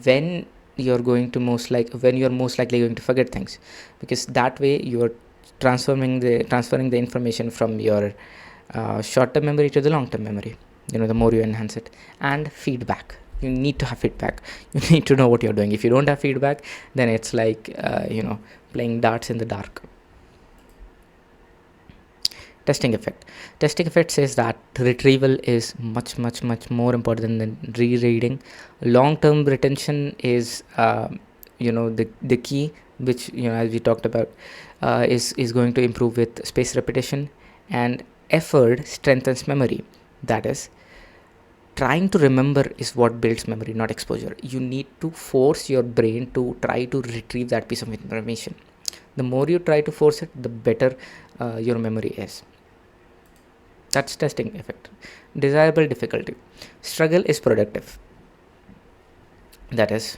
when you're most likely going to forget things, because that way you're transferring the information from your short-term memory to the long-term memory, the more you enhance it. And feedback. You need to have feedback. You need to know what you're doing. If you don't have feedback, then it's like playing darts in the dark. Testing effect says that retrieval is much more important than rereading. Long-term retention is the key, which, as we talked about, is going to improve with spaced repetition. And effort strengthens memory. That is, trying to remember is what builds memory, not exposure. You need to force your brain to try to retrieve that piece of information. The more you try to force it, the better your memory is. That's testing effect. Desirable difficulty. Struggle is productive. That is,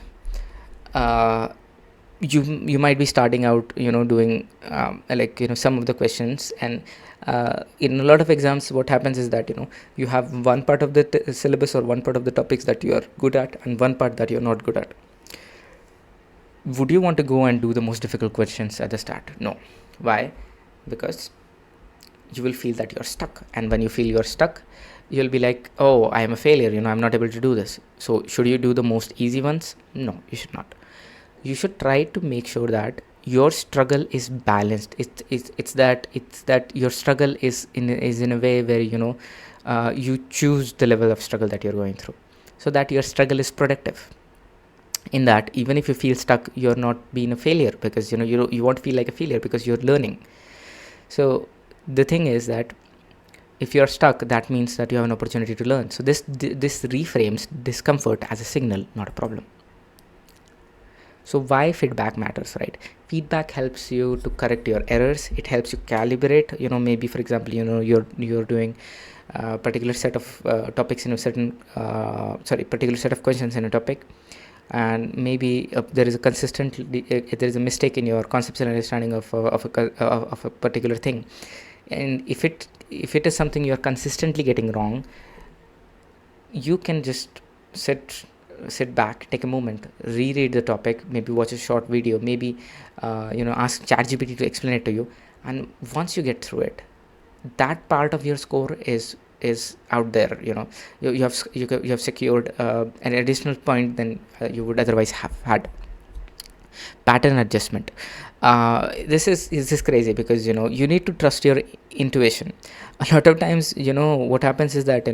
you might be starting out, doing some of the questions, and in a lot of exams, what happens is that you have one part of the syllabus or one part of the topics that you are good at, and one part that you're not good at. Would you want to go and do the most difficult questions at the start? No. Why? Because you will feel that you're stuck, and when you feel you're stuck, you'll be like, oh, I am a failure, I'm not able to do this. So should you do the most easy ones? No, you should not. You should try to make sure that your struggle is balanced. It's that your struggle is in a way where you choose the level of struggle that you're going through, so that your struggle is productive. In that, even if you feel stuck, you're not being a failure, because you won't feel like a failure because you're learning. So the thing is that if you're stuck, that means that you have an opportunity to learn. So this reframes discomfort as a signal, not a problem. So why feedback matters, right? Feedback helps you to correct your errors. It helps you calibrate. Maybe, for example, you're doing a particular set of topics in a certain particular set of questions in a topic, and maybe there is a mistake in your conceptual understanding of a particular thing. And if it is something you're consistently getting wrong, you can just sit back, take a moment, reread the topic, maybe watch a short video, maybe ask ChatGPT to explain it to you. And once you get through it, that part of your score is out there. You have secured an additional point than you would otherwise have had. Pattern adjustment. This is crazy, because you need to trust your intuition. A lot of times, what happens is that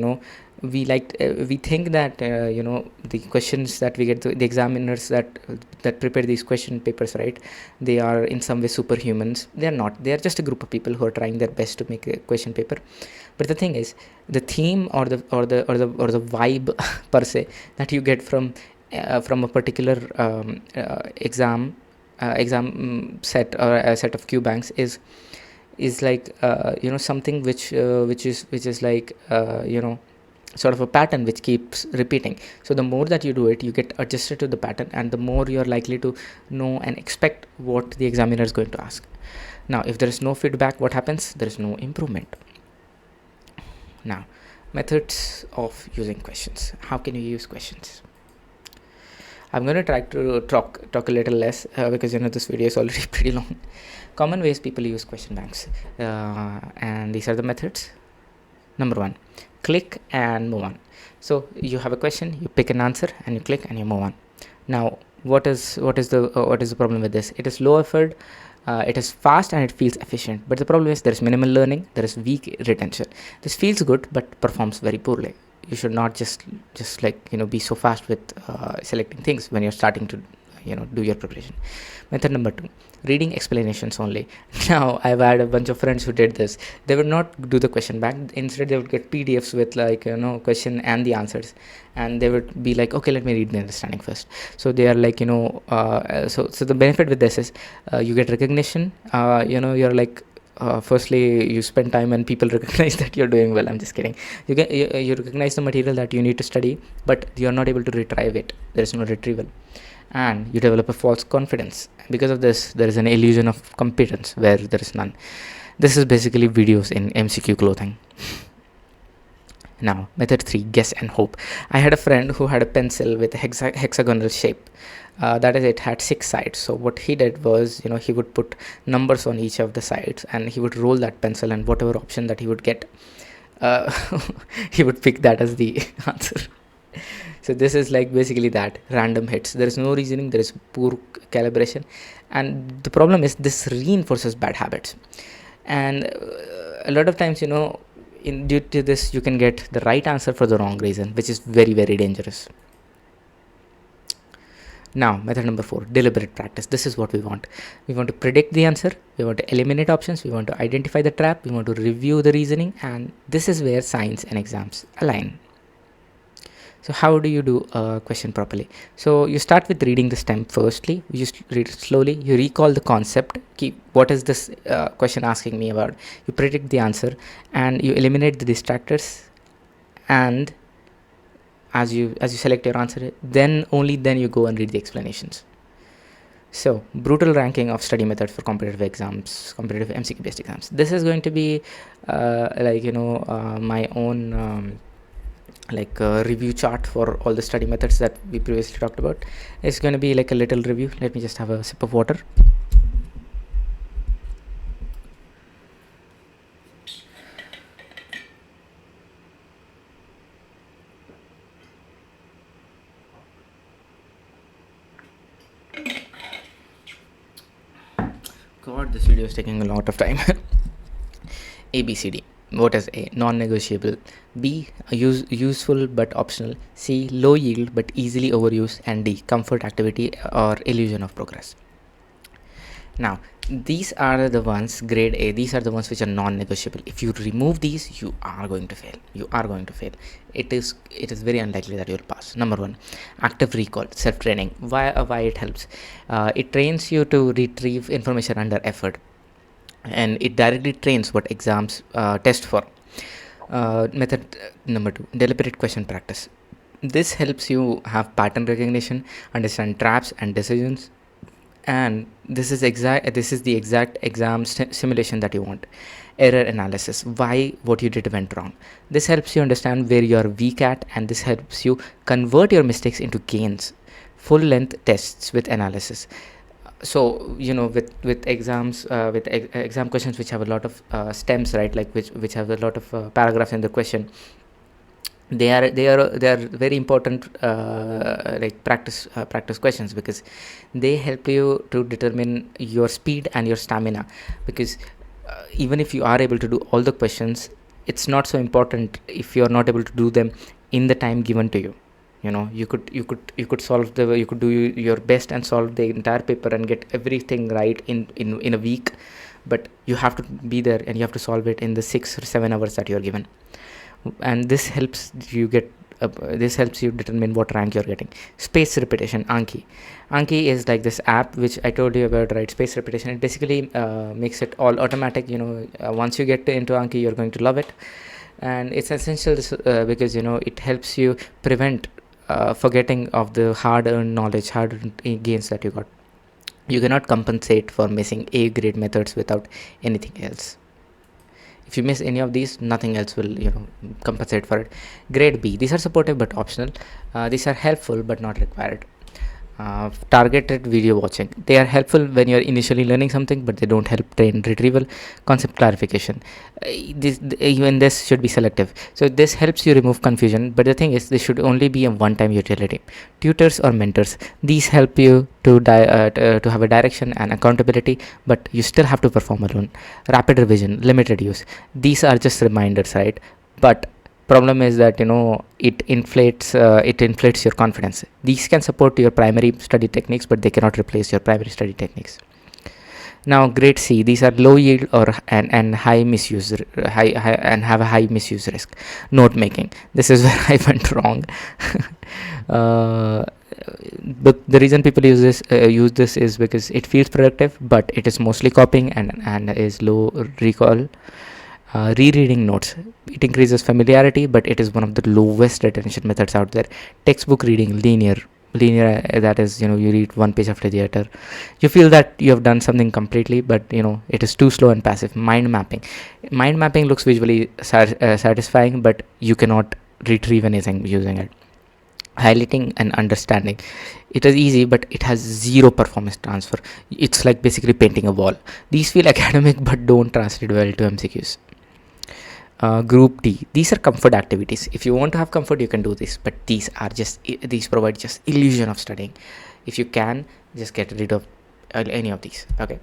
we think that the questions that we get, the examiners that prepare these question papers, right, they are in some way superhumans. They are not. They are just a group of people who are trying their best to make a question paper. But the thing is, the theme or the vibe per se that you get from a particular exam set, or a set of Q banks, is like something which is like sort of a pattern which keeps repeating. So the more that you do it, you get adjusted to the pattern, and the more you're likely to know and expect what the examiner is going to ask. Now, if there is no feedback, what happens? There is no improvement. Now, methods of using questions. How can you use questions? I'm going to try to talk a little less because this video is already pretty long. Common ways people use question banks, and these are the methods. Number 1, click and move on. So you have a question, you pick an answer, and you click and you move on. Now, what is the problem with this? It is low effort, it is fast, and it feels efficient. But the problem is there is minimal learning, there is weak retention. This feels good but performs very poorly. You should not just be so fast with selecting things when you're starting to do your preparation. Method number 2, reading explanations only. Now, I've had a bunch of friends who did this. They would not do the question back. Instead, they would get PDFs with question and the answers, and they would be like, okay, let me read the understanding first. So they are like so the benefit with this is you get recognition. You're like, firstly, you spend time and people recognize that you're doing well. I'm just kidding. You recognize the material that you need to study, but you're not able to retrieve it. There is no retrieval, and you develop a false confidence. Because of this, there is an illusion of competence where there is none. This is basically videos in MCQ clothing. Now, method 3, guess and hope. I had a friend who had a pencil with a hexagonal shape. That is, it had 6 sides. So what he did was, he would put numbers on each of the sides, and he would roll that pencil, and whatever option that he would get, he would pick that as the answer. So this is like basically that, random hits. There is no reasoning, there is poor calibration, and the problem is this reinforces bad habits. And a lot of times, due to this, you can get the right answer for the wrong reason, which is very, very dangerous. Now, method number 4, deliberate practice. This is what we want. We want to predict the answer, we want to eliminate options, we want to identify the trap, we want to review the reasoning, and this is where science and exams align. So how do you do a question properly? So you start with reading the stem firstly. You just read it slowly. You recall the concept. What is this question asking me about? You predict the answer, and you eliminate the distractors. And as you select your answer, only then you go and read the explanations. So, brutal ranking of study methods for competitive exams, competitive MCQ based exams. This is going to be my own review chart for all the study methods that we previously talked about. It's going to be like a little review. Let me just have a sip of water. God, this video is taking a lot of time. ABCD. What is A? Non-negotiable. B? Useful but optional. C? Low yield but easily overused. And D? Comfort activity or illusion of progress. Now, these are the ones, grade A, these are the ones which are non-negotiable. If you remove these, you are going to fail. It is very unlikely that you'll pass. Number 1, active recall, self-training. Why it helps? It trains you to retrieve information under effort, and it directly trains what exams test for. Method number 2, deliberate question practice. This helps you have pattern recognition, understand traps and decisions, and this is the exact exam simulation that you want. Error analysis, why what you did went wrong. This helps you understand where you are weak at, and this helps you convert your mistakes into gains. Full length tests with analysis. So with exams, exam questions which have a lot of stems, right, like which have a lot of paragraphs in the question, they are very important practice questions, because they help you to determine your speed and your stamina. Because even if you are able to do all the questions, it's not so important if you're not able to do them in the time given to you. You could solve you could do your best and solve the entire paper and get everything right in a week, but you have to be there and you have to solve it in the 6 or 7 hours that you're given. And this helps you determine what rank you're getting. Space repetition, Anki is like this app which I told you about, right? Space repetition, it basically makes it all automatic. Once you get into Anki, you're going to love it, and it's essential because it helps you prevent forgetting of the hard-earned knowledge, hard-earned gains that you got. You cannot compensate for missing A grade methods without anything else. If you miss any of these, nothing else will compensate for it. Grade B, these are supportive but optional. These are helpful but not required. targeted video watching. They are helpful when you're initially learning something, but they don't help train retrieval, concept clarification. Even this should be selective. So this helps you remove confusion, but the thing is, this should only be a one-time utility. Tutors or mentors, these help you to have a direction and accountability, but you still have to perform alone. Rapid revision, limited use, these are just reminders, right? But problem is that it inflates your confidence. These can support your primary study techniques, but they cannot replace your primary study techniques. Now grade C, these are low yield or and high misuse, and have a high misuse risk. Note making, this is where I went wrong. But the reason people use this is because it feels productive, but it is mostly copying and is low recall. Rereading notes, it increases familiarity, but it is one of the lowest retention methods out there. Textbook reading, linear, that is, you read one page after the other. You feel that you have done something completely, but it is too slow and passive. Mind mapping looks visually satisfying, but you cannot retrieve anything using it. Highlighting and understanding, it is easy, but it has zero performance transfer. It's like basically painting a wall. These feel academic but don't translate well to MCQs. Group D, these are comfort activities. If you want to have comfort, you can do this, but these provide just illusion of studying. If you can, just get rid of any of these. Okay,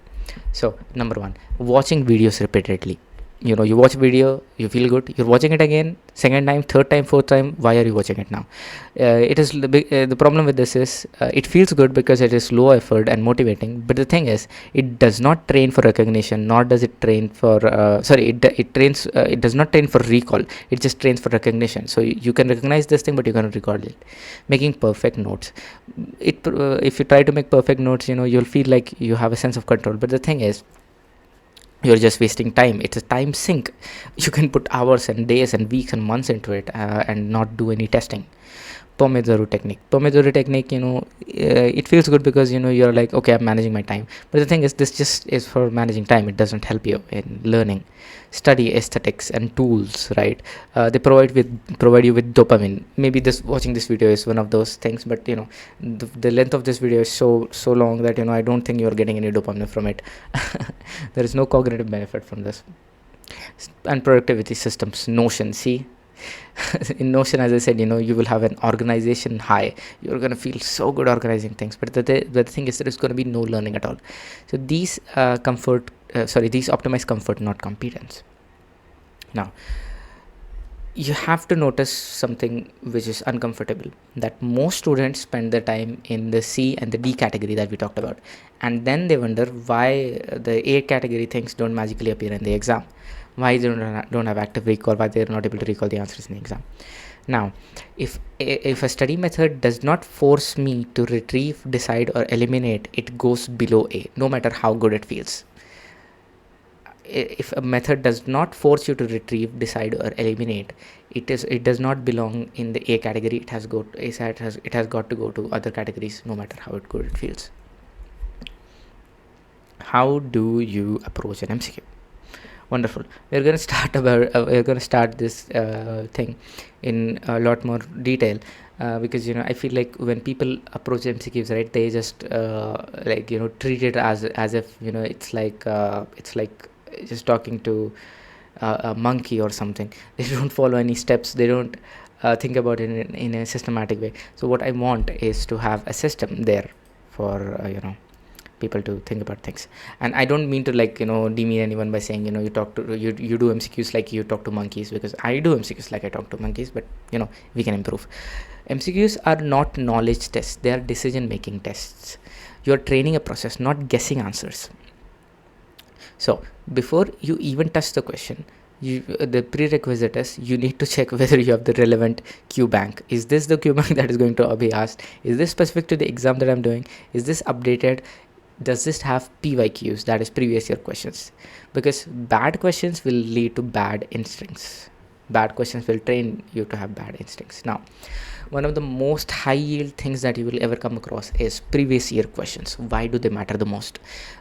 so number 1, watching videos repeatedly. You watch a video, you feel good, you're watching it again, second time, third time, fourth time. Why are you watching it now? The problem with this is, it feels good because it is low effort and motivating, but the thing is, it does not train for recognition, nor does it train for it does not train for recall. It just trains for recognition. So you can recognize this thing, but you cannot recall it. Making perfect notes, if you try to make perfect notes, you'll feel like you have a sense of control, but the thing is, you're just wasting time. It's a time sink. You can put hours and days and weeks and months into it, and not do any testing. Pomodoro technique, it feels good because you're like, okay, I'm managing my time, but the thing is, this just is for managing time. It doesn't help you in learning. Study aesthetics and tools, right? They provide you with dopamine. Maybe watching this video is one of those things, but the length of this video is so long that I don't think you're getting any dopamine from it. There is no cognitive benefit from this. And productivity systems, Notion. See, in Notion, as I said, you will have an organization high. You're going to feel so good organizing things, but the thing is, there is going to be no learning at all. So these optimize comfort, not competence. Now, you have to notice something which is uncomfortable, that most students spend their time in the C and the D category that we talked about, and then they wonder why the A category things don't magically appear in the exam, why they don't have active recall, why they're not able to recall the answers in the exam. Now, if a study method does not force me to retrieve, decide, or eliminate, it goes below A, no matter how good it feels. If a method does not force you to retrieve, decide, or eliminate, it does not belong in the A category. It has got to go to other categories, no matter how good it feels. How do you approach an MCQ? Wonderful. We're going to start this thing in a lot more detail, because I feel like when people approach MCQs, right, they just treat it as if it's like just talking to a monkey or something. They don't follow any steps. They don't think about it in a systematic way. So what I want is to have a system there for people to think about things. And I don't mean to demean anyone by saying you do MCQs like you talk to monkeys, because I do MCQs like I talk to monkeys, but we can improve. MCQs are not knowledge tests, they are decision making tests. You're training a process, not guessing answers. So before you even touch the question, the prerequisite is you need to check whether you have the relevant Q bank. Is this the Q bank that is going to be asked? Is this specific to the exam that I'm doing? Is this updated? Does this have PYQs, that is previous year questions? Because bad questions will lead to bad instincts. Bad questions will train you to have bad instincts. Now, one of the most high yield things that you will ever come across is previous year questions. Why do they matter the most?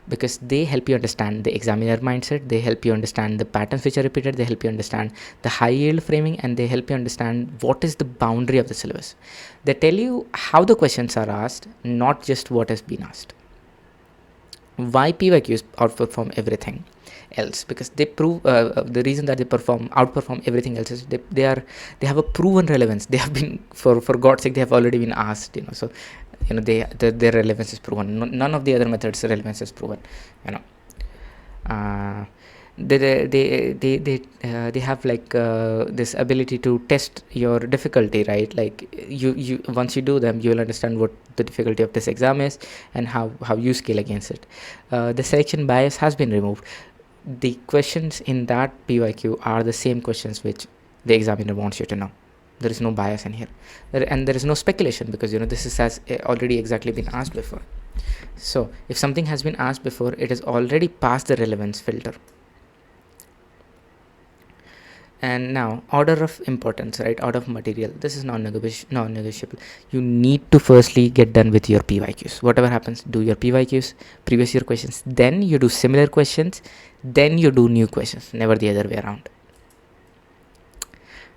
Because they help you understand the examiner mindset, they help you understand the patterns which are repeated, they help you understand the high yield framing, and they help you understand what is the boundary of the syllabus. They tell you how the questions are asked, not just what has been asked. Why PYQs outperform everything else? Because they prove the reason that they outperform everything else is they have a proven relevance. They have been, for God's sake, they have already been asked, so their relevance is proven. None of the other methods relevance is proven. uh, they have like this ability to test your difficulty, right? Like you once you do them, you will understand what the difficulty of this exam is and how you scale against it. The selection bias has been removed. The questions in that PYQ are the same questions which the examiner wants you to know. There is no bias in here, and there is no speculation, because this has already exactly been asked before. So if something has been asked before, it is already past the relevance filter. And now, order of importance, right? Order of material. This is non-negotiable. You need to firstly get done with your PYQs. Whatever happens, do your PYQs, previous year questions, then you do similar questions, then you do new questions, never the other way around.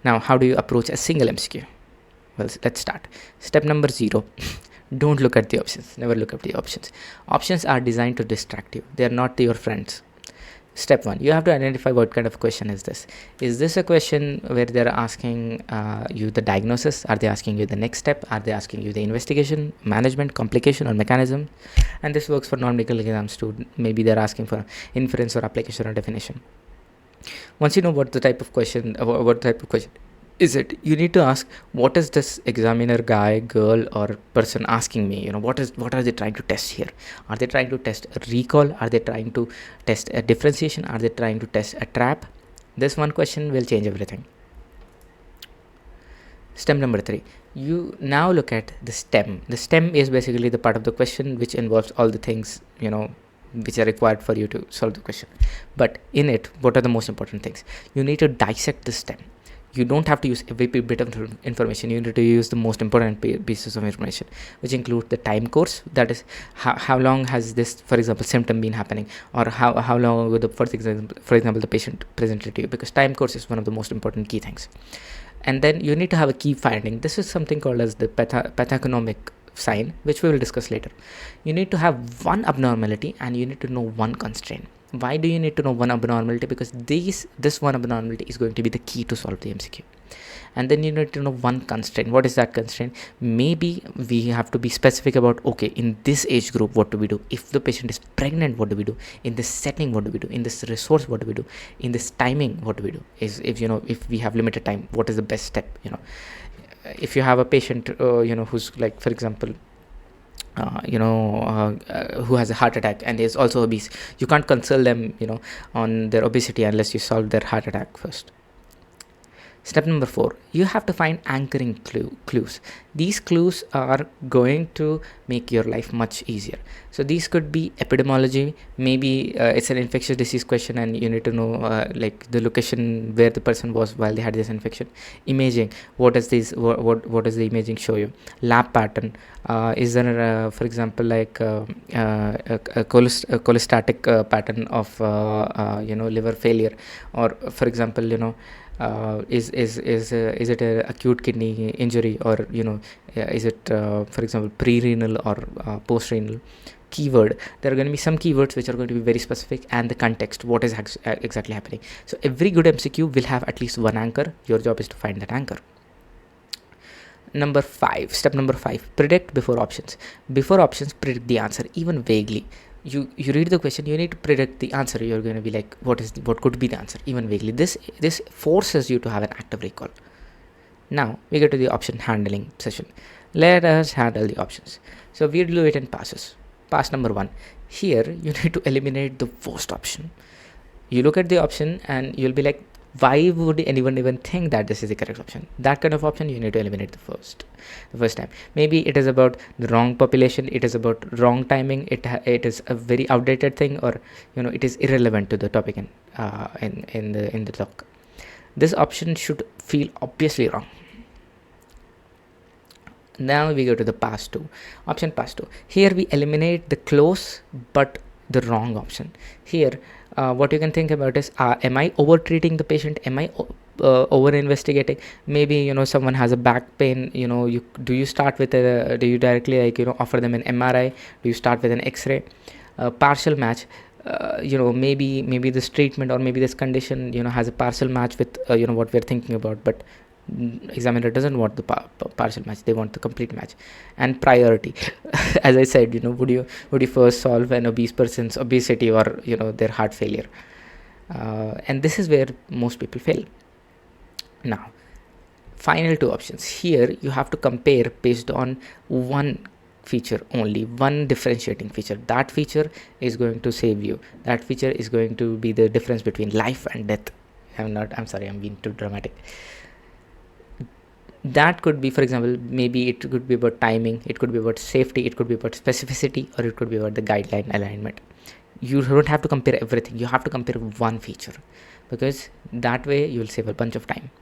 Now, how do you approach a single MCQ? Well, let's start. Step number 0. Don't look at the options. Never look at the options. Options are designed to distract you. They are not your friends. Step 1, you have to identify what kind of question is this. Is this a question where they're asking you the diagnosis? Are they asking you the next step? Are they asking you the investigation, management, complication, or mechanism? And this works for non-medical exams too. Maybe they're asking for inference or application or definition. Once you know what type of question is it, you need to ask, what is this examiner guy, girl, or person asking me? What are they trying to test here? Are they trying to test a recall? Are they trying to test a differentiation? Are they trying to test a trap? This one question will change everything. Step number 3, you now look at the stem. The stem is basically the part of the question which involves all the things which are required for you to solve the question. But in it, what are the most important things? You need to dissect the stem. You don't have to use every bit of information. You need to use the most important pieces of information, which include the time course. That is, how long has this, for example, symptom been happening, or how long ago for example, the patient presented to you, because time course is one of the most important key things. And then you need to have a key finding. This is something called as the pathogenomic sign, which we will discuss later. You need to have one abnormality and you need to know one constraint. Why do you need to know one abnormality? Because this one abnormality is going to be the key to solve the MCQ. And then you need to know one constraint. What is that constraint? Maybe we have to be specific about, okay, in this age group, what do we do? If the patient is pregnant, what do we do? In this setting, what do we do? In this resource, what do we do? In this timing, what do we do? If we have limited time, what is the best step? If you have a patient who's like, for example, who has a heart attack and is also obese, you can't consult them on their obesity unless you solve their heart attack first. Step number 4, you have to find anchoring clues. These clues are going to make your life much easier. So these could be epidemiology. Maybe it's an infectious disease question and you need to know like the location where the person was while they had this infection. Imaging, what does the imaging show you? Lab pattern, is there for example like a cholestatic pattern of liver failure, or for example is it a acute kidney injury, or is it for example pre-renal or post-renal? Keyword, there are going to be some keywords which are going to be very specific, and the context, what is exactly happening. So every good MCQ will have at least one anchor. Your job is to find that anchor. Step number 5, predict before options. Before options, predict the answer, even vaguely. You read the question, you need to predict the answer. You're going to be like, what could be the answer, even vaguely. This forces you to have an active recall. Now we get to the option handling session. Let us handle the options. So we'll do it in passes. Pass number 1, here you need to eliminate the worst option. You look at the option and you'll be like, why would anyone even think that this is the correct option? That kind of option you need to eliminate the first time. Maybe it is about the wrong population, it is about wrong timing, it is a very outdated thing, or it is irrelevant to the topic in the talk. This option should feel obviously wrong. Now we go to the pass to option pass to. Here we eliminate the close but the wrong option. Here what you can think about is, am I over treating the patient? Am I over investigating? Maybe someone has a back pain. Do you start with do you directly offer them an MRI? Do you start with an X-ray? Partial match. Maybe this treatment or maybe this condition has a partial match with what we're thinking about, but examiner doesn't want the partial match, they want the complete match. And priority. As I said, would you first solve an obese person's obesity or their heart failure? And this is where most people fail. Now, final two options. Here you have to compare based on one feature only, one differentiating feature. That feature is going to save you. That feature is going to be the difference between life and death. I'm sorry, I'm being too dramatic. That could be, for example, maybe it could be about timing, it could be about safety, it could be about specificity, or it could be about the guideline alignment. You don't have to compare everything, you have to compare one feature, because that way you will save a bunch of time.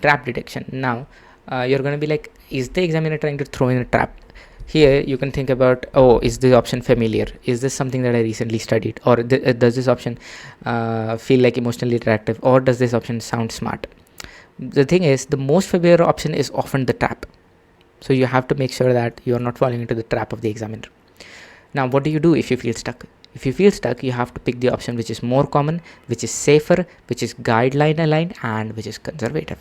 Trap detection. Now you're going to be like, is the examiner trying to throw in a trap? Here you can think about, is this option familiar? Is this something that I recently studied? Or does this option feel like emotionally attractive? Or does this option sound smart? The thing is, the most familiar option is often the trap. So you have to make sure that you are not falling into the trap of the examiner. Now, what do you do if you feel stuck? If you feel stuck, you have to pick the option which is more common, which is safer, which is guideline aligned, and which is conservative.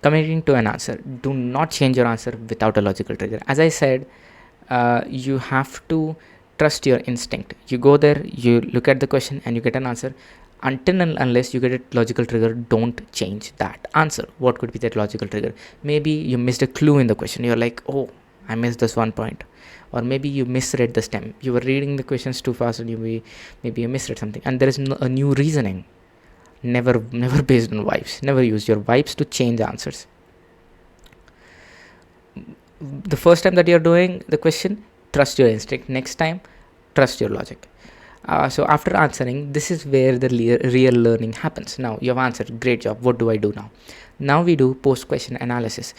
Committing to an answer. Do not change your answer without a logical trigger. As I said, you have to trust your instinct. You go there, you look at the question, and you get an answer. Until and unless you get a logical trigger, don't change that answer. What could be that logical trigger? Maybe you missed a clue in the question. You're like, I missed this one point. Or maybe you misread the stem. You were reading the questions too fast, and maybe you misread something. And there is a new reasoning. Never based on vibes. Never use your vibes to change answers. The first time that you're doing the question, trust your instinct. Next time, trust your logic. So after answering, this is where the real learning happens. Now you have answered, great job. What do I do now? Now we do post-question analysis.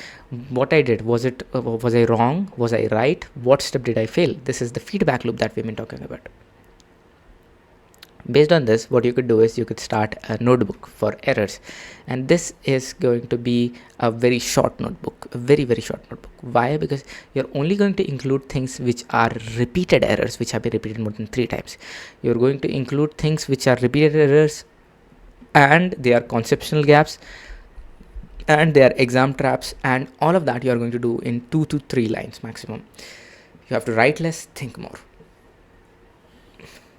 What I did, was I wrong? Was I right? What step did I fail? This is the feedback loop that we've been talking about. Based on this, what you could do is you could start a notebook for errors, and this is going to be a very short notebook, a very short notebook. Why? Because you're only going to include things which are repeated errors, which have been repeated more than 3 times. You're going to include things which are repeated errors, and they are conceptual gaps, and they are exam traps, and all of that you are going to do in 2 to 3 lines maximum. You have to write less, think more.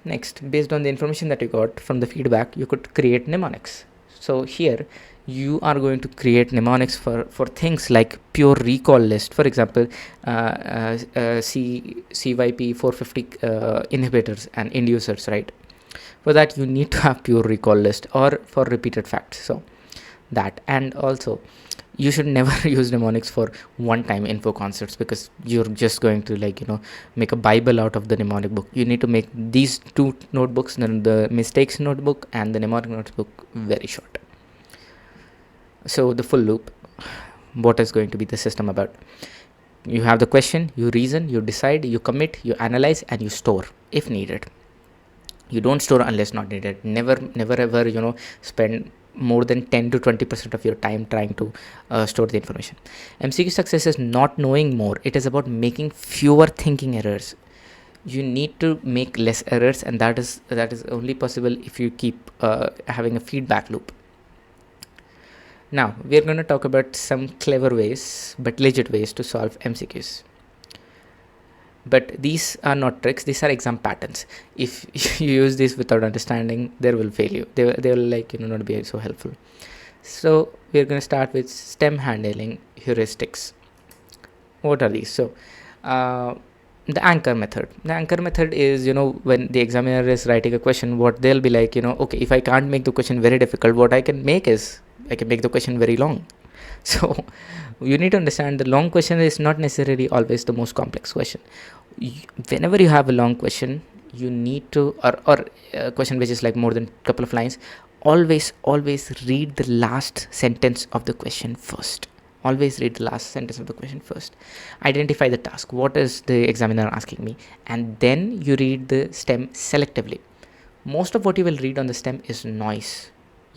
Next, based on the information that you got from the feedback, you could create mnemonics. So here you are going to create mnemonics for things like pure recall list. For example, CYP 450 inhibitors and inducers, right? For that you need to have pure recall list, or for repeated facts. So that, and also you should never use mnemonics for one-time info concepts, because you're just going to make a bible out of the mnemonic book. You need to make these 2 notebooks, the mistakes notebook and the mnemonic notebook, very short. So the full loop, what is going to be the system about? You have the question, you reason, you decide, you commit, you analyze, and you store if needed. You don't store unless not needed. Never ever spend more than 10 to 20% of your time trying to store the information. MCQ success is not knowing more. It is about making fewer thinking errors. You need to make less errors, and that is only possible if you keep having a feedback loop. Now we are going to talk about some clever ways, but legit ways, to solve MCQs. But these are not tricks, these are exam patterns. If you use this without understanding, they will fail you. They will not be so helpful. So we're going to start with STEM handling heuristics. What are these? So the anchor method. The anchor method is, when the examiner is writing a question, what they'll be like, okay, if I can't make the question very difficult, what I can make is, I can make the question very long. So you need to understand, the long question is not necessarily always the most complex question. Whenever you have a long question, you need to, or a question which is like more than a couple of lines, always read the last sentence of the question first. Always read the last sentence of the question first. Identify the task. What is the examiner asking me? And then you read the stem selectively. Most of what you will read on the stem is noise.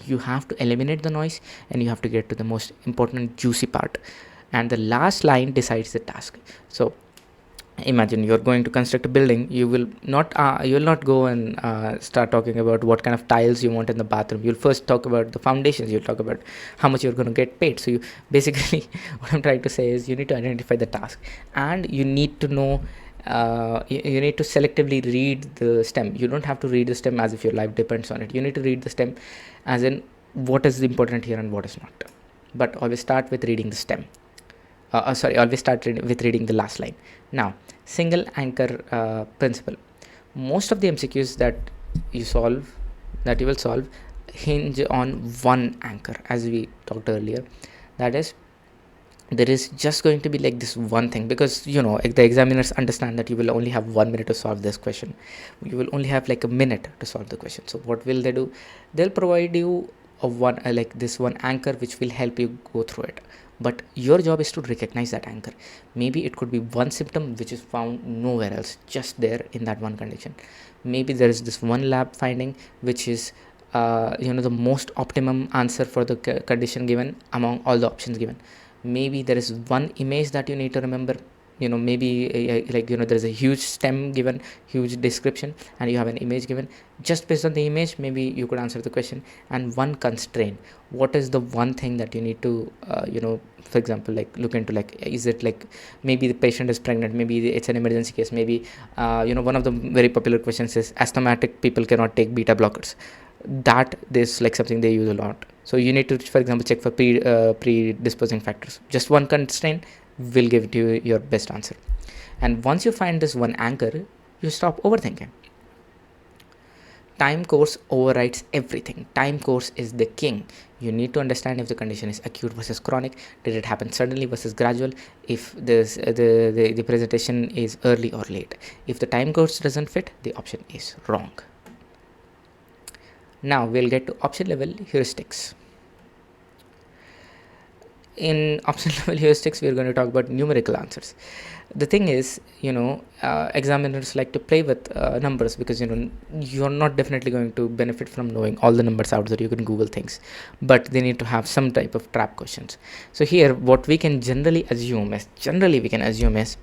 You have to eliminate the noise and you have to get to the most important juicy part. And the last line decides the task. So imagine you're going to construct a building. You will not go and start talking about what kind of tiles you want in the bathroom. You'll first talk about the foundations. You'll talk about how much you're going to get paid. So you basically what I'm trying to say is you need to identify the task, and you need to know you need to selectively read the stem. You don't have to read the stem as if your life depends on it. You need to read the stem as in what is important here and what is not. But always start with reading the stem. Always start with reading the last line. Now, single anchor principle. Most of the MCQs that you will solve, hinge on one anchor, as we talked earlier. That is, there is just going to be like this one thing, because the examiners understand that you will only have 1 minute to solve this question. You will only have like a minute to solve the question. So what will they do? They'll provide you one anchor which will help you go through it, but your job is to recognize that anchor. Maybe it could be one symptom which is found nowhere else, just there in that one condition. Maybe there is this one lab finding which is the most optimum answer for the condition given among all the options given. Maybe there is one image that you need to remember. Maybe there's a huge stem given, huge description, and you have an image given. Just based on the image, maybe you could answer the question. And one constraint. What is the one thing that you need to for example, like look into, like, is it like maybe the patient is pregnant, maybe it's an emergency case, maybe one of the very popular questions is asthmatic people cannot take beta blockers. That is like something they use a lot. So you need to, for example, check for predisposing factors. Just one constraint will give it you your best answer. And once you find this one anchor, you stop overthinking. Time course overrides everything. Time course is the king. You need to understand if the condition is acute versus chronic. Did it happen suddenly versus gradual? If this the presentation is early or late. If the time course doesn't fit, the option is wrong. Now we'll get to option level heuristics. In option level heuristics, we're going to talk about numerical answers. The thing is, examiners like to play with numbers, because you're not definitely going to benefit from knowing all the numbers out there. You can Google things, but they need to have some type of trap questions. So here, what we can generally assume is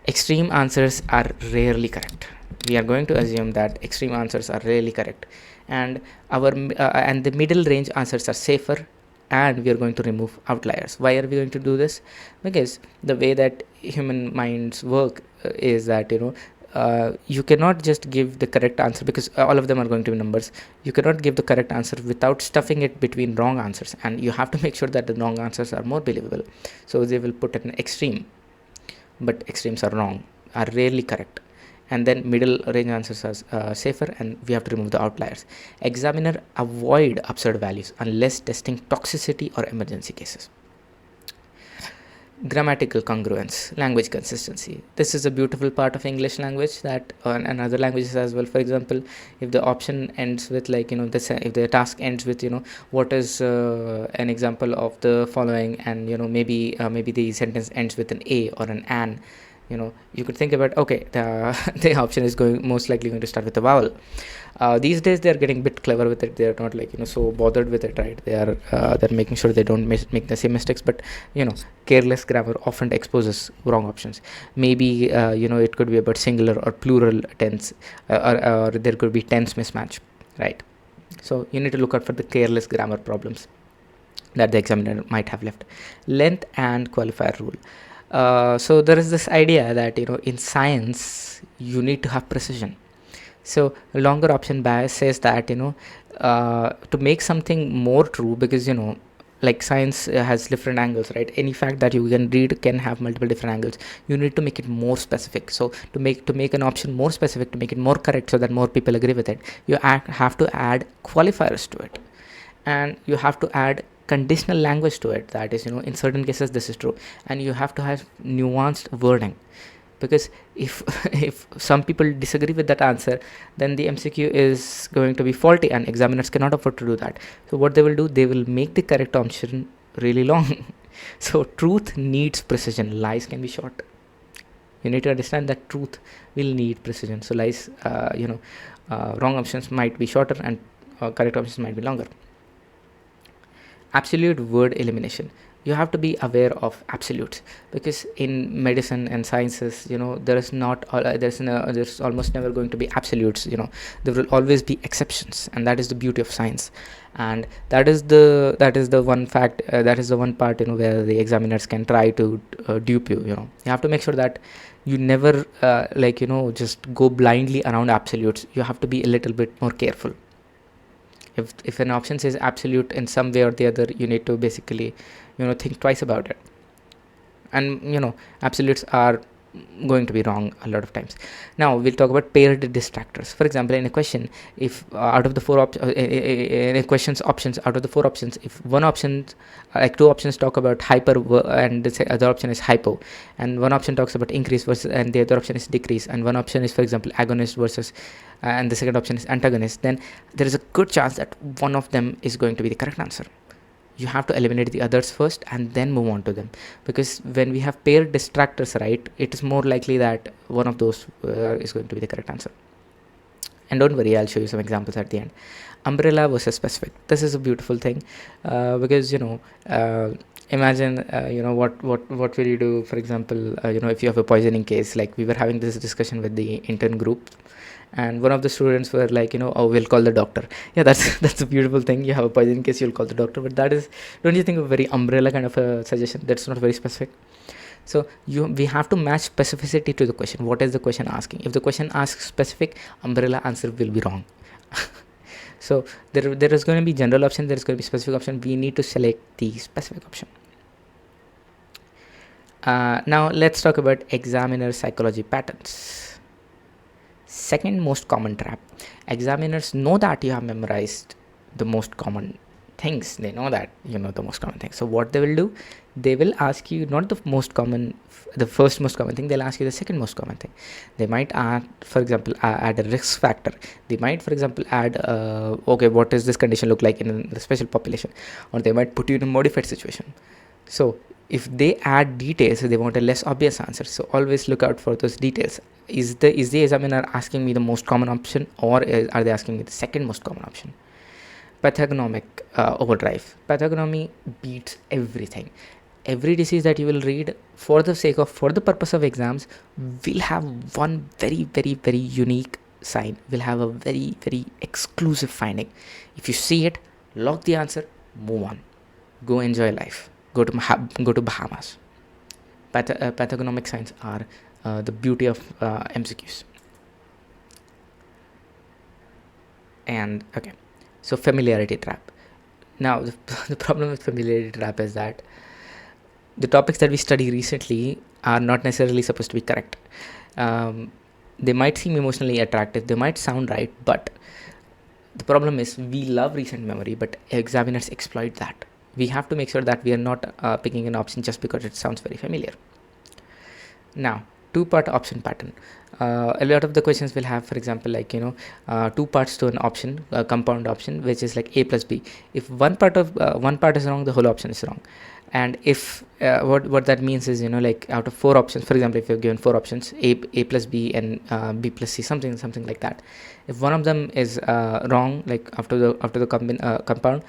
extreme answers are rarely correct. We are going to assume that extreme answers are rarely correct, and and the middle range answers are safer, and we are going to remove outliers. Why are we going to do this? Because the way that human minds work is that you cannot just give the correct answer, because all of them are going to be numbers. You cannot give the correct answer without stuffing it between wrong answers, and you have to make sure that the wrong answers are more believable. So they will put an extreme, but extremes are rarely correct. And then middle range answers are safer, and we have to remove the outliers. Examiner avoid absurd values unless testing toxicity or emergency cases. Grammatical congruence, language consistency. This is a beautiful part of English language that and other languages as well. For example, if the option ends with if the task ends with what is an example of the following, and maybe the sentence ends with an a or an an. You could think about, okay, the option is most likely going to start with a vowel. These days they're getting a bit clever with it. They're not so bothered with it, right? They're making sure they don't make the same mistakes, but careless grammar often exposes wrong options. Maybe it could be about singular or plural tense, or there could be tense mismatch, right? So you need to look out for the careless grammar problems that the examiner might have left. Length and qualifier rule. So there is this idea that in science you need to have precision. So longer option bias says that to make something more true, because like science has different angles, right? Any fact that you can read can have multiple different angles. You need to make it more specific. So to make an option more specific, to make it more correct so that more people agree with it, you have to add qualifiers to it, and you have to add conditional language to it. That is, in certain cases this is true, and you have to have nuanced wording, because if some people disagree with that answer, then the MCQ is going to be faulty, and examiners cannot afford to do that. So what they will do, they will make the correct option really long So truth needs precision, lies can be short. You need to understand that truth will need precision. So lies, wrong options might be shorter and correct options might be longer. Absolute word elimination. You have to be aware of absolutes, because in medicine and sciences, there is not there's almost never going to be absolutes. There will always be exceptions, and that is the beauty of science. And that is the one fact, that is the one part, where the examiners can try to dupe you. You have to make sure that you never just go blindly around absolutes. You have to be a little bit more careful. If an option says absolute in some way or the other, you need to basically think twice about it. And absolutes are going to be wrong a lot of times. Now we'll talk about paired distractors. For example, in a question, if out of the four in a question's options, out of the four options, if one option, like two options talk about hyper and the other option is hypo, and one option talks about increase versus, and the other option is decrease, and one option is, for example, agonist versus and the second option is antagonist, then there is a good chance that one of them is going to be the correct answer. You have to eliminate the others first and then move on to them, because when we have paired distractors, right, it is more likely that one of those is going to be the correct answer. And don't worry, I'll show you some examples at the end. Umbrella versus specific. This is a beautiful thing, because imagine what will you do, for example, if you have a poisoning case. Like, we were having this discussion with the intern group, and one of the students were like, oh, we'll call the doctor. Yeah, that's a beautiful thing. You have a poison case, you'll call the doctor. But that is, don't you think, a very umbrella kind of a suggestion? That's not very specific. So we have to match specificity to the question. What is the question asking? If the question asks specific, umbrella answer will be wrong. So there is going to be general option, there is going to be specific option. We need to select the specific option. Now let's talk about examiner psychology patterns. Second most common trap. Examiners know that you have memorized the most common things. They know that the most common things. So what they will do, they will ask you not the first most common thing. They'll ask you the second most common thing. They might add, for example, add a risk factor. They might, for example, add okay, what does this condition look like in the special population, or they might put you in a modified situation. So if they add details, they want a less obvious answer. So always look out for those details. Is the examiner asking me the most common option, or are they asking me the second most common option? Pathognomic overdrive. Pathognomy beats everything. Every disease that you will read, for the purpose of exams, will have one very, very, very unique sign, will have a very, very exclusive finding. If you see it, lock the answer, move on, go enjoy life, go to Bahamas. Pathognomic signs are the beauty of MCQs. And okay, so familiarity trap. Now the problem with familiarity trap is that the topics that we study recently are not necessarily supposed to be correct. They might seem emotionally attractive, they might sound right, but the problem is we love recent memory, but examiners exploit that. We have to make sure that we are not picking an option just because it sounds very familiar. Now, two-part option pattern. A lot of the questions will have, for example, like two parts to an option, a compound option, which is like A plus B. If one part is wrong, the whole option is wrong. And if what that means is, like, out of four options, for example, if you're given four options, A plus B and B plus C, something like that. If one of them is wrong, like after the compound,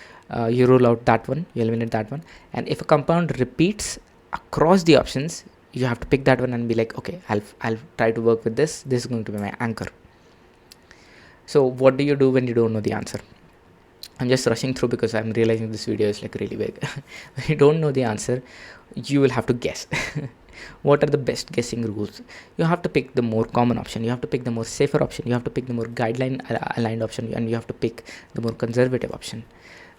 you rule out that one, you eliminate that one. And if a compound repeats across the options, you have to pick that one and be like, okay, I'll try to work with this. This is going to be my anchor. So what do you do when you don't know the answer? I'm just rushing through because I'm realizing this video is like really big. When you don't know the answer, you will have to guess. What are the best guessing rules? You have to pick the more common option, you have to pick the more safer option, you have to pick the more guideline aligned option, and you have to pick the more conservative option.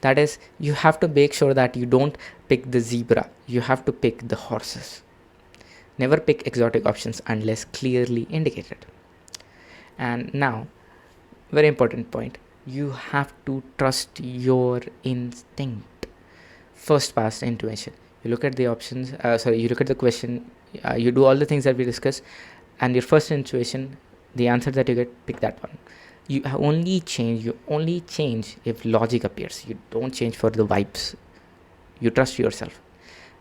That is, you have to make sure that you don't pick the zebra, you have to pick the horses. Never pick exotic options unless clearly indicated. And now, very important point, you have to trust your instinct. First pass intuition. You look at the options, you look at the question, you do all the things that we discussed, and your first intuition, the answer that you get, pick that one. You only change if logic appears. You don't change for the vibes. You trust yourself.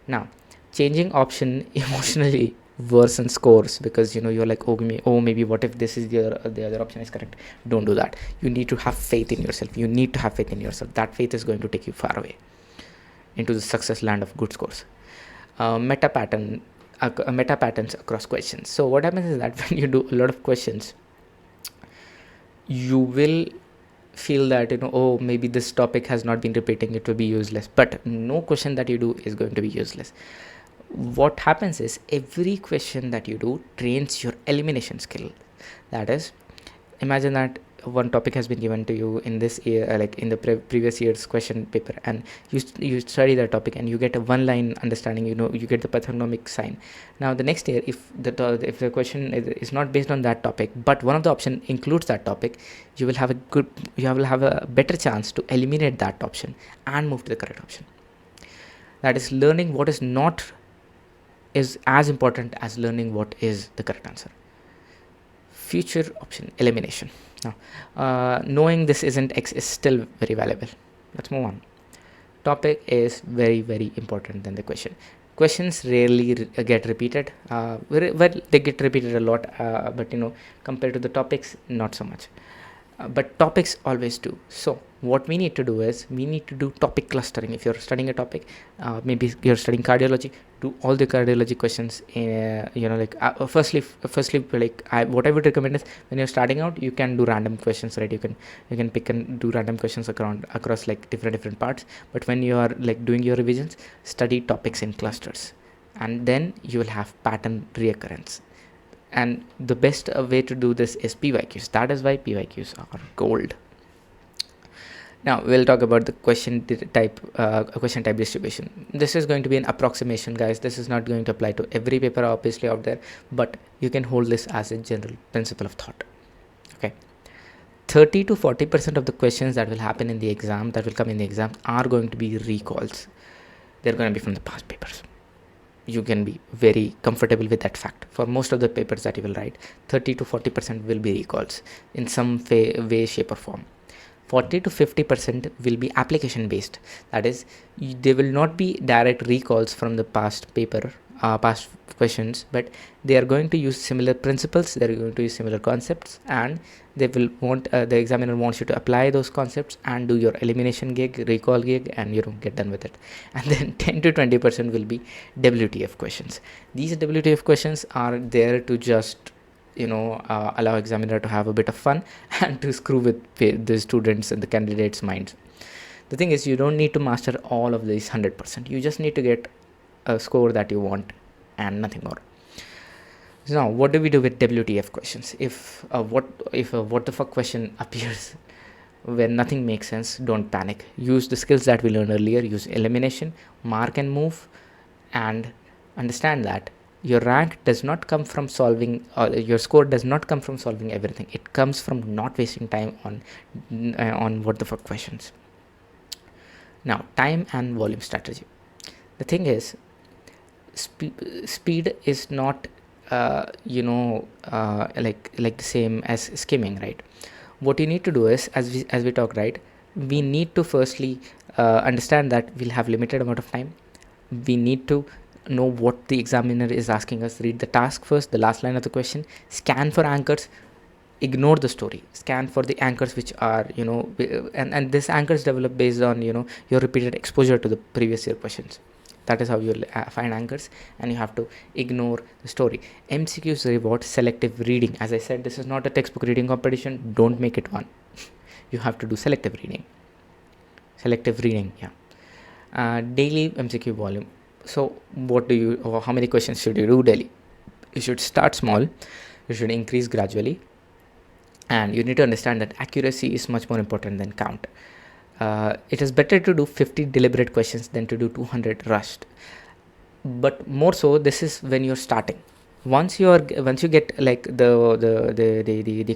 Now, changing option emotionally worsen scores, because you're like, maybe what if this is the other option is correct. Don't do that. You need to have faith in yourself. You need to have faith in yourself. That faith is going to take you far away into the success land of good scores. Meta patterns across questions. So what happens is that when you do a lot of questions, you will feel that maybe this topic has not been repeating, it will be useless. But no question that you do is going to be useless. What happens is every question that you do trains your elimination skill. That is, imagine that one topic has been given to you in this year, like in the previous year's question paper, and you study that topic and you get a one line understanding, you get the pathognomic sign. Now the next year, if the question is not based on that topic, but one of the option includes that topic, you will have a better chance to eliminate that option and move to the correct option. That is, learning what is not is as important as learning what is the correct answer. Future option elimination. Now, knowing this isn't X is still very valuable. Let's move on. Topic is very, very important than the question. Questions rarely get repeated. Well, they get repeated a lot, but compared to the topics, not so much. But topics always do. So what we need to do is we need to do topic clustering. If you're studying a topic, maybe you're studying cardiology, do all the cardiology questions. Firstly, what I would recommend is, when you're starting out, you can do random questions, right? You can pick and do random questions across like different parts. But when you are like doing your revisions, study topics in clusters, and then you will have pattern reoccurrence. And the best way to do this is PYQs. That is why PYQs are gold. Now we'll talk about the question type distribution. This is going to be an approximation, guys. This is not going to apply to every paper obviously out there, but you can hold this as a general principle of thought. Okay, 30 to 40% of the questions that will happen in the exam, that will come in the exam, are going to be recalls. They're going to be from the past papers. You can be very comfortable with that fact. For most of the papers that you will write, 30 to 40% will be recalls in some way, shape or form. 40 to 50% will be application based. That is, they will not be direct recalls from the past paper, past questions, but they are going to use similar principles, they are going to use similar concepts, and they will want the examiner wants you to apply those concepts and do your elimination gig, recall gig, and get done with it. And then 10 to 20% will be WTF questions. These WTF questions are there to just allow examiner to have a bit of fun and to screw with the students and the candidates' minds. The thing is, you don't need to master all of these 100%. You just need to get a score that you want and nothing more. So now, what do we do with WTF questions? If a what the fuck question appears when nothing makes sense, don't panic. Use the skills that we learned earlier. Use elimination, mark and move, and understand that your rank does not come from solving, your score does not come from solving everything. It comes from not wasting time on what the fuck questions. Now, time and volume strategy. The thing is, speed is not like the same as skimming, right? What you need to do is, as we talk, right, we need to firstly understand that we'll have limited amount of time. We need to know what the examiner is asking us. Read the task first, the last line of the question, scan for anchors, ignore the story, scan for the anchors which are and this anchors develop based on your repeated exposure to the previous year questions. That is how you'll find anchors, and you have to ignore the story. MCQs reward selective reading. As I said, this is not a textbook reading competition. Don't make it one. You have to do selective reading. Daily MCQ volume. So how many questions should you do daily? You should start small, you should increase gradually, and you need to understand that accuracy is much more important than count. It is better to do 50 deliberate questions than to do 200 rushed. But more so, this is when you're starting. Once you get like the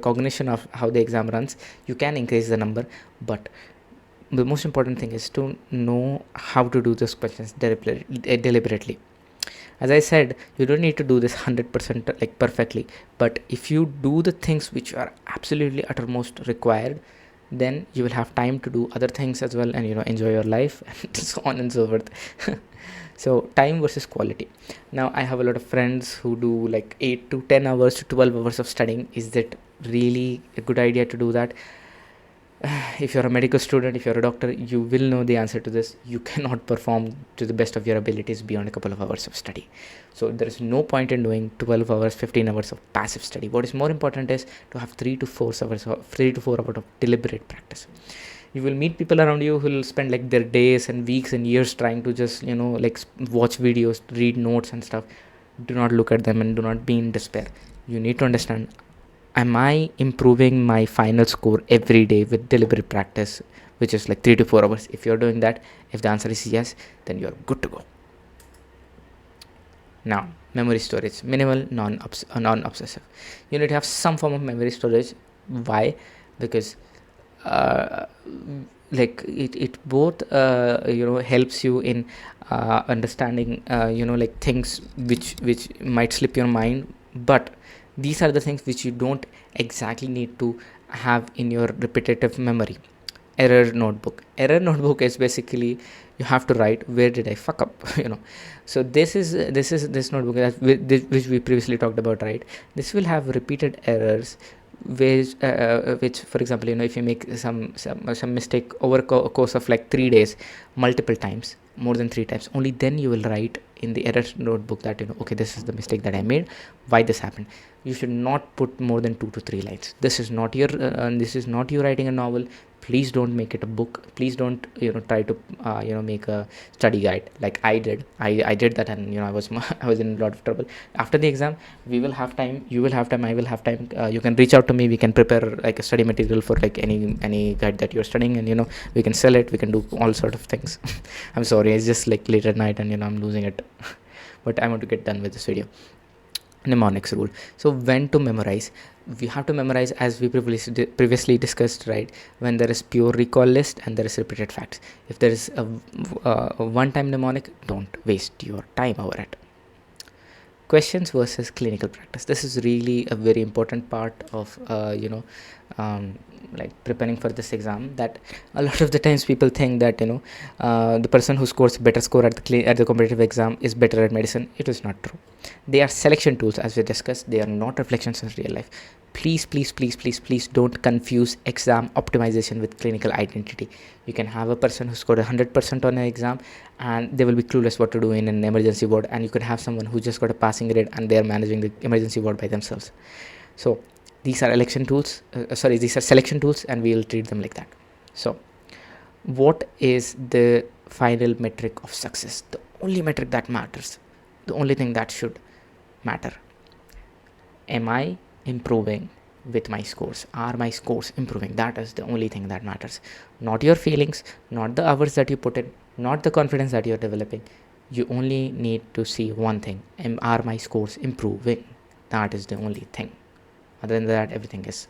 cognition of how the exam runs, you can increase the number. But the most important thing is to know how to do those questions deliberately. As I said, you don't need to do this 100% like perfectly, but if you do the things which are absolutely uttermost required, then you will have time to do other things as well, and enjoy your life and so on and so forth. So time versus quality. Now I have a lot of friends who do like 8 to 10 hours to 12 hours of studying. Is that really a good idea to do that? If you're a medical student, if you're a doctor, you will know the answer to this. You cannot perform to the best of your abilities beyond a couple of hours of study. So there is no point in doing 12 hours, 15 hours of passive study. What is more important is to have 3 to 4 hours of deliberate practice. You will meet people around you who will spend like their days and weeks and years trying to just, like watch videos, read notes and stuff. Do not look at them and do not be in despair. You need to understand, am I improving my final score every day with deliberate practice, which is like 3 to 4 hours? If you're doing that, if the answer is yes, then you're good to go. Now, memory storage, minimal, non-obsessive. You need to have some form of memory storage. Why? Because like it both helps you in understanding like things which might slip your mind, but these are the things which you don't exactly need to have in your repetitive memory. Error notebook is basically, you have to write where did I fuck up. So this notebook which we previously talked about, right? This will have repeated errors which for example, if you make some mistake over a course of like 3 days, multiple times, more than 3 times, only then you will write in the error notebook that okay, this is the mistake that I made, why this happened. You should not put more than 2 to 3 lines. This is not you writing a novel. Please don't make it a book. Please don't try to make a study guide like I did. I did that, and I was I was in a lot of trouble. After the exam, we will have time, you will have time, I will have time. You can reach out to me. We can prepare like a study material for like any guide that you're studying, and we can sell it. We can do all sort of things. I'm sorry, it's just like late at night and I'm losing it. But I want to get done with this video. Mnemonics rule. So when to memorize? We have to memorize as we previously discussed, right? When there is pure recall list and there is repeated facts. If there is a one-time mnemonic, don't waste your time over it. Questions versus clinical practice. This is really a very important part of like preparing for this exam, that a lot of the times people think that the person who scores better score at the competitive exam is better at medicine. It is not true. They are selection tools, as we discussed. They are not reflections of real life. Please don't confuse exam optimization with clinical identity. You can have a person who scored 100% on an exam and they will be clueless what to do in an emergency ward, and you could have someone who just got a passing grade and they are managing the emergency ward by themselves. So these are these are selection tools, and we will treat them like that. So what is the final metric of success? The only metric that matters, the only thing that should matter: am I improving with my scores? Are my scores improving? That is the only thing that matters. Not your feelings, not the hours that you put in, not the confidence that you're developing. You only need to see one thing: are my scores improving? That is the only thing. Other than that, everything is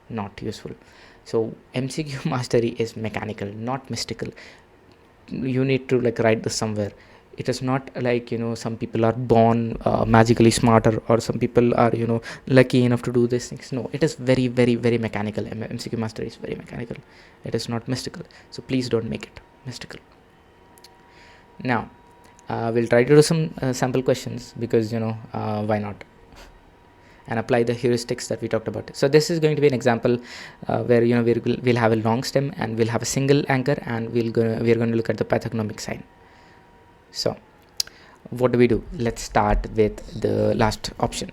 not useful. So MCQ mastery is mechanical, not mystical. You need to like write this somewhere. It is not like some people are born magically smarter, or some people are lucky enough to do these things. No, it is very very very mechanical. MCQ mastery is very mechanical. It is not mystical. So please don't make it mystical. Now we'll try to do some sample questions, because why not, and apply the heuristics that we talked about. So this is going to be an example where we'll have a long stem and we'll have a single anchor, and we're going to look at the pathognomic sign. So what do? Let's start with the last option,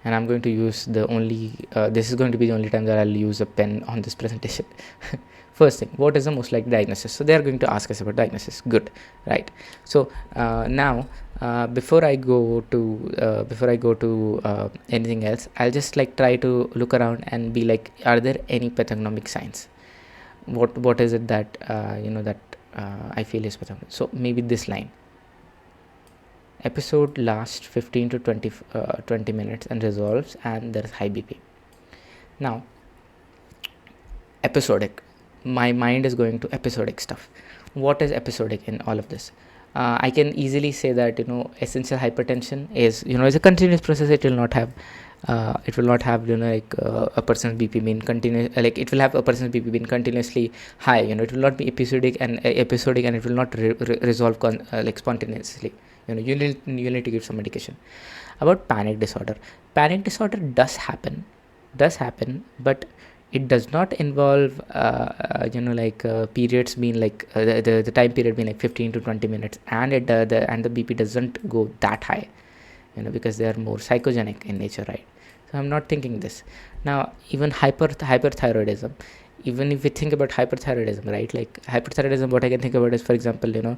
and I'm going to use this is going to be the only time that I'll use a pen on this presentation. First thing, what is the most likely diagnosis? So they're going to ask us about diagnosis. Good, right? So now before I go to anything else, I'll just like try to look around and be like, are there any pathognomic signs? What is it that I feel is pathognomic? So maybe this line: episode lasts 15 to 20 minutes and resolves, and there is high BP. Now episodic, my mind is going to episodic stuff. What is episodic in all of this? I can easily say that essential hypertension is is a continuous process. It will not have it will not have, like a person's BP being continuous, like it will have a person's BP being continuously high. It will not be episodic, and it will not resolve like spontaneously. You need to give some medication. About panic disorder. Panic disorder does happen, but it does not involve like periods being like the time period being like 15 to 20 minutes, and the BP doesn't go that high, because they are more psychogenic in nature, right? So I'm not thinking this. Now, even hyperthyroidism, even if we think about hyperthyroidism, right? Like hyperthyroidism, what I can think about is, for example, like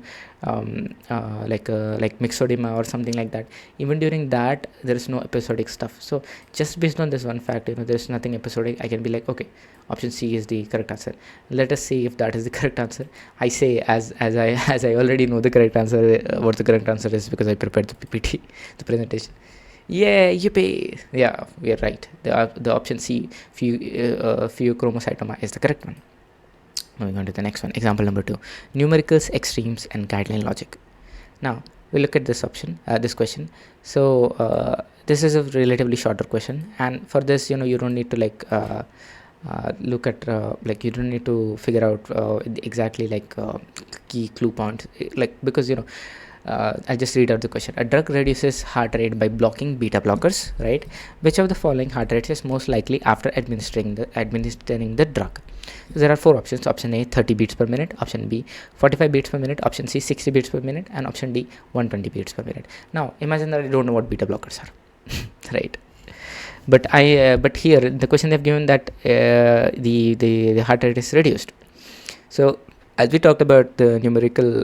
myxedema or something like that. Even during that, there is no episodic stuff. So just based on this one fact, there is nothing episodic, I can be like, okay, option C is the correct answer. Let us see if that is the correct answer. I say as I already know the correct answer, what the correct answer is, because I prepared the PPT, the presentation. Yeah, yippee! Yeah, we are right. The option C, pheochromocytoma, is the correct one. Moving on to the next one. Example number 2: numericals, extremes, and guideline logic. Now we look at this option, this question. So this is a relatively shorter question, and for this, you don't need to like look at like you don't need to figure out exactly like key clue points, like, because I'll just read out the question. A drug reduces heart rate by blocking beta blockers, right? Which of the following heart rates is most likely after administering the drug? So there are 4 options. Option A, 30 beats per minute. Option B, 45 beats per minute. Option C, 60 beats per minute. And option D, 120 beats per minute. Now imagine that I don't know what beta blockers are, right? But but here the question they've given that the heart rate is reduced. So as we talked about the numerical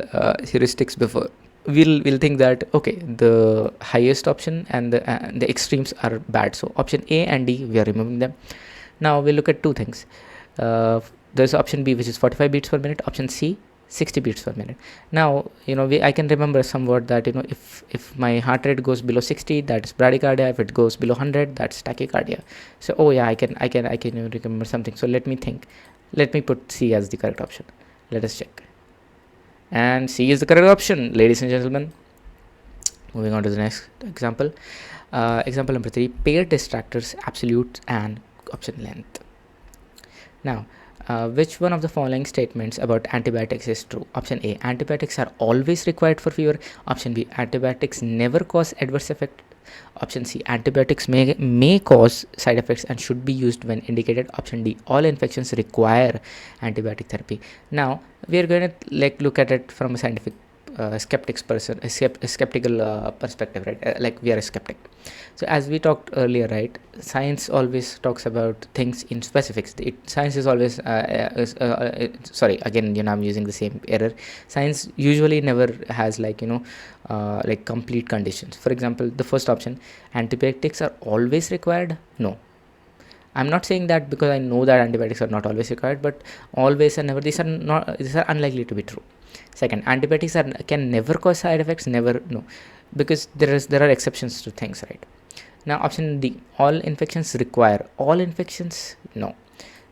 heuristics before, we'll think that, okay, the highest option and the extremes are bad, so option A and D, we are removing them. Now we'll look at 2 things. There's option B, which is 45 beats per minute. Option C, 60 beats per minute. Now I can remember somewhat that if my heart rate goes below 60, that is bradycardia. If it goes below 100, that's tachycardia. So oh yeah, I can remember something. So let me put C as the correct option. Let us check. And C is the correct option, ladies and gentlemen. Moving on to the next example. Example number 3: pair distractors, absolute and option length. Now, which one of the following statements about antibiotics is true? Option A, antibiotics are always required for fever. Option B, antibiotics never cause adverse effect. Option C, antibiotics may cause side effects and should be used when indicated. Option D, all infections require antibiotic therapy. Now we are going to look at it from a scientific skeptical perspective, right? Like we are a skeptic. So as we talked earlier, right, science always talks about things in specifics. Science is always sorry, again, I'm using the same error. Science usually never has like complete conditions. For example, the first option, antibiotics are always required. No, I'm not saying that because I know that antibiotics are not always required, but always and never, these are unlikely to be true. Second, antibiotics can never cause side effects. Never, no, because there are exceptions to things, right? Now option D, all infections require. All infections, no.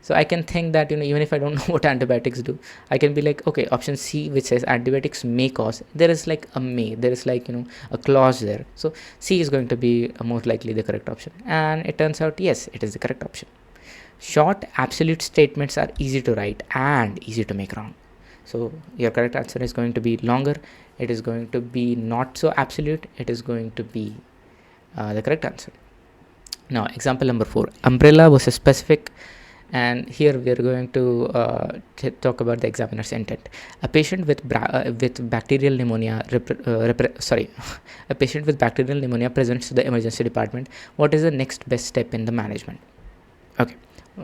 So I can think that even if I don't know what antibiotics do, I can be like, okay, option C, which says antibiotics may cause, there is like a may, there is like a clause there. So C is going to be most likely the correct option, and it turns out yes, it is the correct option. Short absolute statements are easy to write and easy to make wrong. So your correct answer is going to be longer. It is going to be not so absolute. It is going to be the correct answer. Now example number 4, umbrella versus specific. And here we are going to talk about the examiner's intent. A patient with bacterial pneumonia a patient with bacterial pneumonia presents to the emergency department. What is the next best step in the management? Okay,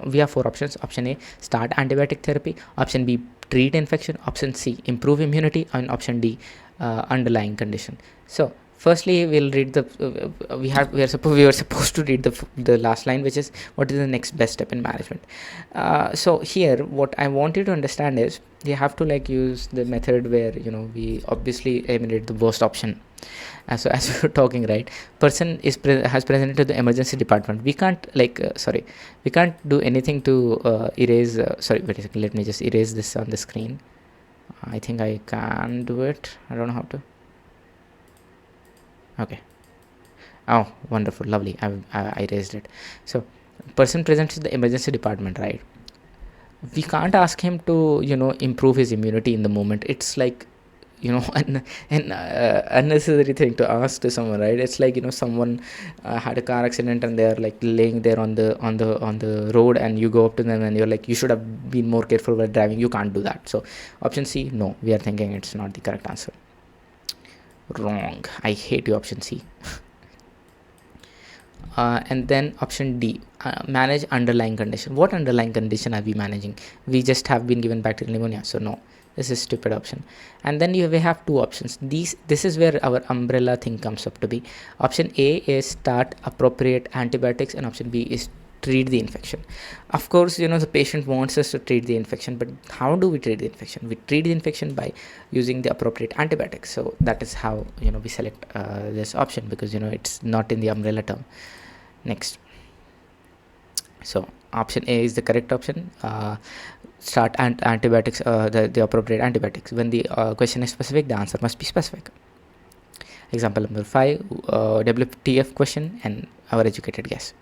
we have 4 options. Option A, start antibiotic therapy. Option B, treat infection. Option C, improve immunity. And option D, underlying condition. So firstly, we'll read we were supposed to read the last line, which is what is the next best step in management. So here what I want you to understand is you have to use the method where we obviously eliminate the worst option. So as we were talking, right, person has presented to the emergency department. We can't we can't do anything to erase sorry, wait a second, let me just erase this on the screen. I think I can do it. I don't know how to. Okay, Oh, wonderful, lovely. I raised it. So, person presents in the emergency department, right? We can't ask him to, improve his immunity in the moment. It's like, an unnecessary thing to ask to someone, right? It's like, someone had a car accident and they're like laying there on the road, and you go up to them and you're like, you should have been more careful while driving. You can't do that. So option C, no, we are thinking it's not the correct answer. Wrong. I hate you, option C. And then option D, manage underlying condition. What underlying condition are we managing? We just have been given bacterial pneumonia, so no, this is stupid option. And then we have two options. This is where our umbrella thing comes up to be. Option A is start appropriate antibiotics, and option B is treat the infection. Of course, the patient wants us to treat the infection, but how do we treat the infection? We treat the infection by using the appropriate antibiotics. So that is how we select this option, because it's not in the umbrella term. Next, so option A is the correct option. Start antibiotics, the appropriate antibiotics. When the question is specific, the answer must be specific. Example number 5, WTF question and our educated guess.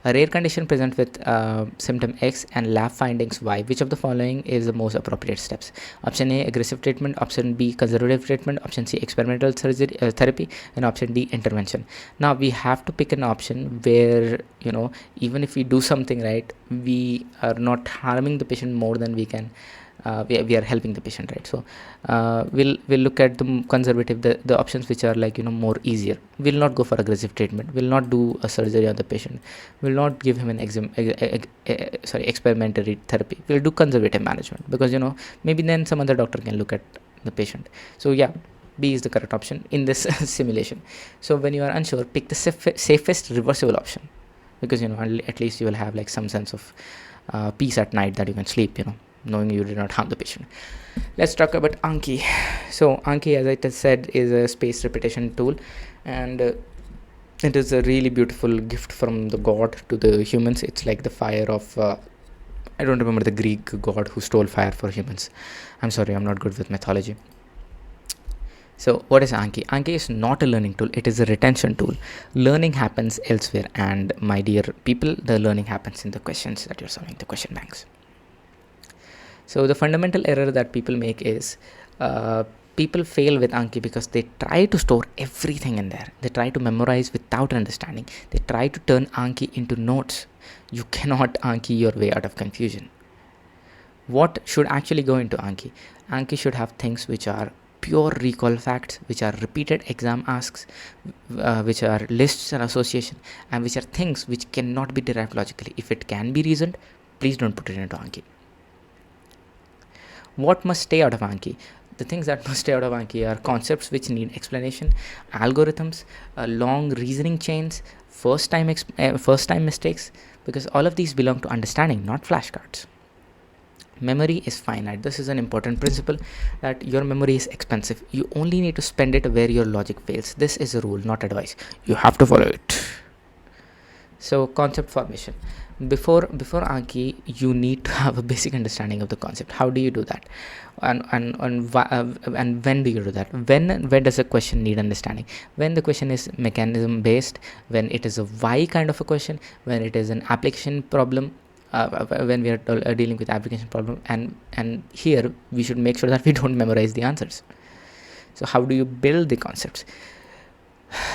A rare condition present with symptom X and lab findings Y. Which of the following is the most appropriate steps? Option A, aggressive treatment. Option B, conservative treatment. Option C, experimental surgery, therapy. And option D, intervention. Now we have to pick an option where, even if we do something right, we are not harming the patient more than we can. We are helping the patient, right? So we'll look at the conservative, the options which are like more easier. We'll not go for aggressive treatment. We'll not do a surgery on the patient. We'll not give him an experimentary therapy. We'll do conservative management, because maybe then some other doctor can look at the patient. So yeah, B is the correct option in this simulation. So when you are unsure, pick the safest reversible option, because at least you will have like some sense of peace at night, that you can sleep, knowing you did not harm the patient. Let's talk about Anki. So Anki, as I just said, is a space repetition tool, and it is a really beautiful gift from the god to the humans. It's like the fire of I don't remember the Greek god who stole fire for humans. I'm sorry, I'm not good with mythology. So what is Anki? Anki is not a learning tool, it is a retention tool. Learning happens elsewhere, and my dear people, the learning happens in the questions that you're solving, the question banks. So the fundamental error that people make is people fail with Anki because they try to store everything in there. They try to memorize without understanding. They try to turn Anki into notes. You cannot Anki your way out of confusion. What should actually go into Anki? Anki should have things which are pure recall facts, which are repeated exam asks, which are lists and association, and which are things which cannot be derived logically. If it can be reasoned, please don't put it into Anki. What must stay out of Anki? The things that must stay out of Anki are concepts which need explanation, algorithms, long reasoning chains, first time mistakes, because all of these belong to understanding, not flashcards. Memory is finite. This is an important principle, that your memory is expensive. You only need to spend it where your logic fails. This is a rule, not advice. You have to follow it. So concept formation. Before Anki, you need to have a basic understanding of the concept. How do you do that? And when do you do that? When does a question need understanding? When the question is mechanism based, when it is a why kind of a question, when it is an application problem, when we are dealing with application problem, and here we should make sure that we don't memorize the answers. So how do you build the concepts?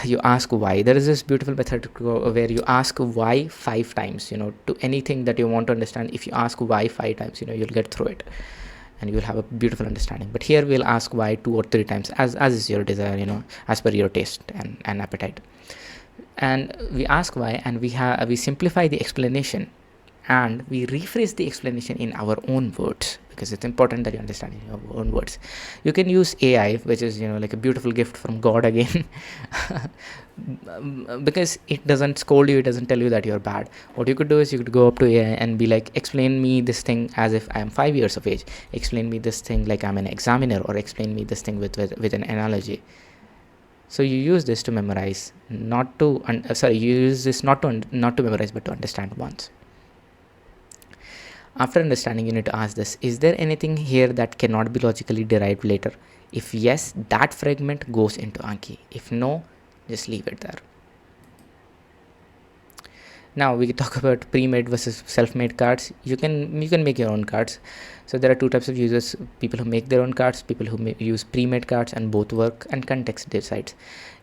You ask why. There is this beautiful method where you ask why 5 times, to anything that you want to understand. If you ask why 5 times, you'll get through it and you'll have a beautiful understanding. But here we'll ask why 2 or 3 times, as is your desire, as per your taste and appetite. And we ask why, and we simplify the explanation, and we rephrase the explanation in our own words, because it's important that you understand in your own words. You can use AI, which is like a beautiful gift from God again, because it doesn't scold you, it doesn't tell you that you're bad. What you could do is you could go up to AI and be like, explain me this thing as if I am 5 years of age, explain me this thing like I'm an examiner, or explain me this thing with an analogy. So you use this to memorize, you use this not to memorize, but to understand once. After understanding, you need to ask this: is there anything here that cannot be logically derived later? If yes, that fragment goes into Anki. If no, just leave it there. Now we can talk about pre-made versus self-made cards. You can make your own cards. So there are two types of users: people who make their own cards, people who use pre-made cards, and both work, and context decides.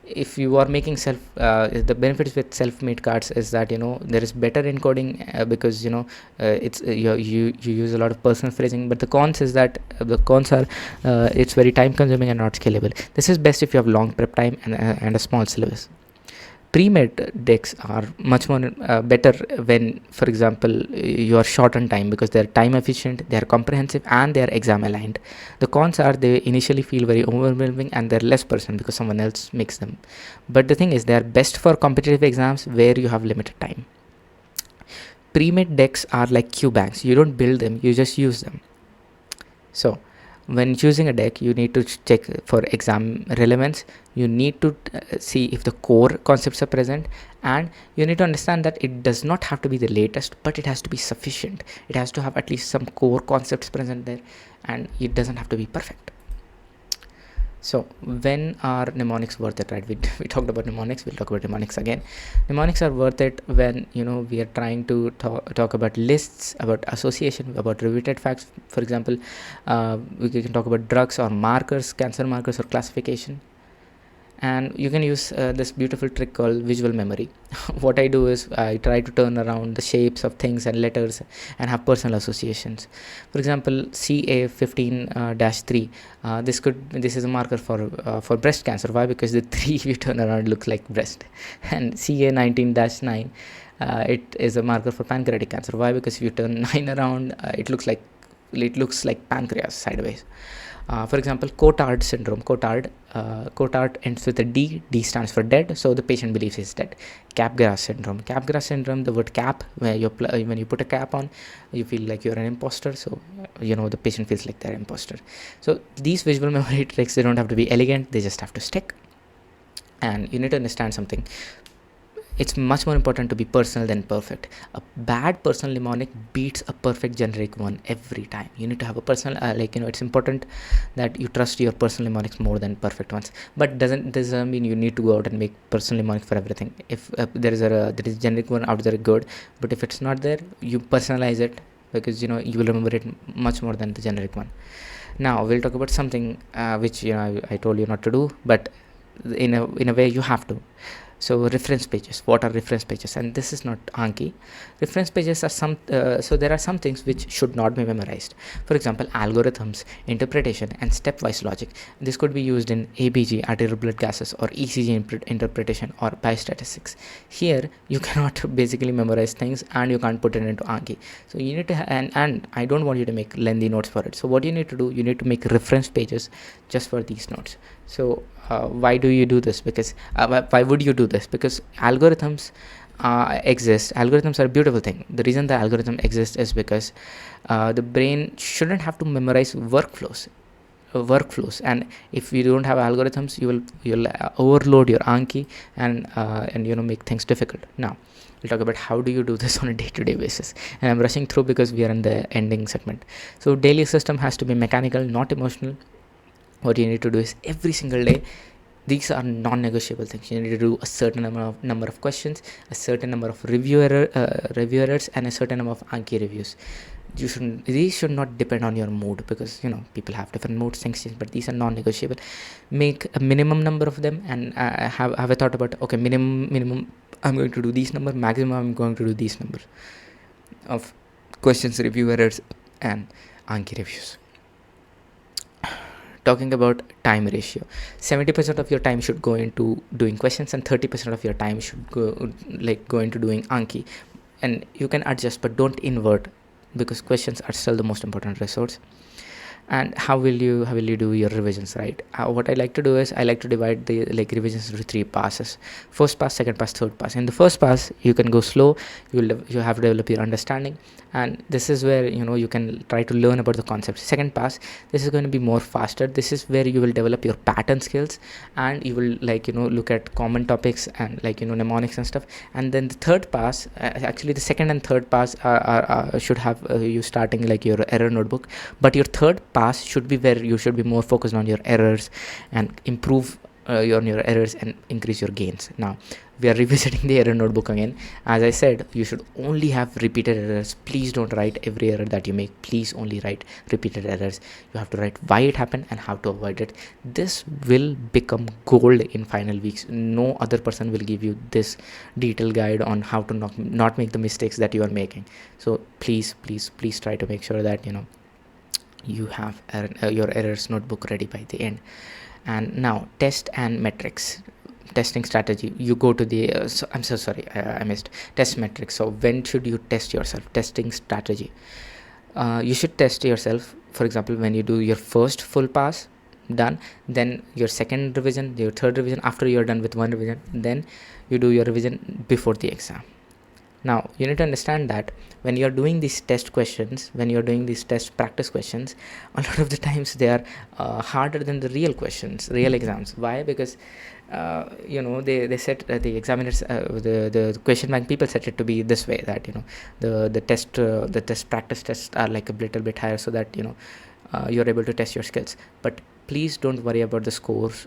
If you are making the benefits with self-made cards is that there is better encoding, because it's you use a lot of personal phrasing. But the cons is that the cons are it's very time consuming and not scalable. This is best if you have long prep time and a small syllabus. Pre-made decks are much more better when, for example, you are short on time, because they are time efficient, they are comprehensive, and they are exam aligned. The cons are they initially feel very overwhelming and they're less personal because someone else makes them. But the thing is, they are best for competitive exams where you have limited time. Pre-made decks are like Q banks. You don't build them, you just use them. So when choosing a deck, you need to check for exam relevance. You need to see if the core concepts are present, and you need to understand that it does not have to be the latest, but it has to be sufficient. It has to have at least some core concepts present there, and it doesn't have to be perfect. So when are mnemonics worth it, right? We talked about mnemonics, we'll talk about mnemonics again. Mnemonics are worth it when we are trying to talk about lists, about association, about repeated facts. For example, we can talk about drugs or markers, cancer markers, or classification. And you can use this beautiful trick called visual memory. What I do is I try to turn around the shapes of things and letters and have personal associations. For example, CA15-3, this is a marker for breast cancer. Why? Because the 3 if you turn around looks like breast. And CA19-9, it is a marker for pancreatic cancer. Why? Because if you turn 9 around, it looks like pancreas sideways. For example, Cotard syndrome. Cotard ends with a D. D stands for dead, so the patient believes he's dead. Capgras syndrome. Capgras syndrome, the word cap, when you put a cap on, you feel like you're an imposter, so the patient feels like they're an imposter. So these visual memory tricks, they don't have to be elegant, they just have to stick. And you need to understand something. It's much more important to be personal than perfect. A bad personal mnemonic beats a perfect generic one every time. You need to have a personal, it's important that you trust your personal mnemonics more than perfect ones. But doesn't mean you need to go out and make personal mnemonic for everything. If there is a generic one out there, good. But if it's not there, you personalize it, because you will remember it much more than the generic one. Now we'll talk about something which I told you not to do, but in a way you have to. So reference pages. What are reference pages? And this is not Anki. Reference pages are so there are some things which should not be memorized. For example, algorithms, interpretation, and stepwise logic. This could be used in ABG, arterial blood gases, or ECG interpretation, or biostatistics. Here you cannot basically memorize things, and you can't put it into Anki. So you need to and I don't want you to make lengthy notes for it. So what you need to do, you need to make reference pages just for these notes. So why do you do this? Because why would you do this? Because algorithms exist. Algorithms are a beautiful thing. The reason the algorithm exists is because the brain shouldn't have to memorize workflows, and if you don't have algorithms, you'll overload your Anki and make things difficult. Now we'll talk about how do you do this on a day-to-day basis, and I'm rushing through because we are in the ending segment. So daily system has to be mechanical, not emotional. What you need to do is every single day, these are non-negotiable things. You need to do a certain number of questions, a certain number of review errors, and a certain number of Anki reviews. These should not depend on your mood, because people have different moods, things change, but these are non-negotiable. Make a minimum number of them, and have a thought about, okay, minimum I'm going to do these number, maximum I'm going to do these numbers of questions, review errors, and Anki reviews. Talking about time ratio, 70% of your time should go into doing questions, and 30% of your time should go into doing Anki. And you can adjust, but don't invert, because questions are still the most important resource. And how will you do your revisions, right? What I like to do is I like to divide the revisions into 3 passes: first pass, second pass, third pass. In the first pass, you can go slow. You have to develop your understanding, and this is where you can try to learn about the concepts. Second pass, this is going to be more faster. This is where you will develop your pattern skills, and you will look at common topics and mnemonics and stuff. And then the third pass, actually the second and third pass should have you starting your error notebook, but your third pass should be where you should be more focused on your errors and improve your errors and increase your gains. Now we are revisiting the error notebook again. As I said, you should only have repeated errors. Please don't write every error that you make. Please only write repeated errors. You have to write why it happened and how to avoid it. This will become gold in final weeks. No other person will give you this detailed guide on how to not make the mistakes that you are making. So please try to make sure that you have your errors notebook ready by the end. And now test and metrics. Testing strategy. You go to the I'm so sorry, I missed test metrics. So when should you test yourself? Testing strategy. You should test yourself, for example, when you do your first full pass, done, then your second revision, your third revision. After you're done with one revision, then you do your revision before the exam. Now you need to understand that when you're doing these test questions, when you're doing these test practice questions, a lot of the times they are harder than the real questions, real exams. Why? Because they set the examiners, the question bank people set it to be this way, that the test practice tests are like a little bit higher, so that you're able to test your skills. But please don't worry about the scores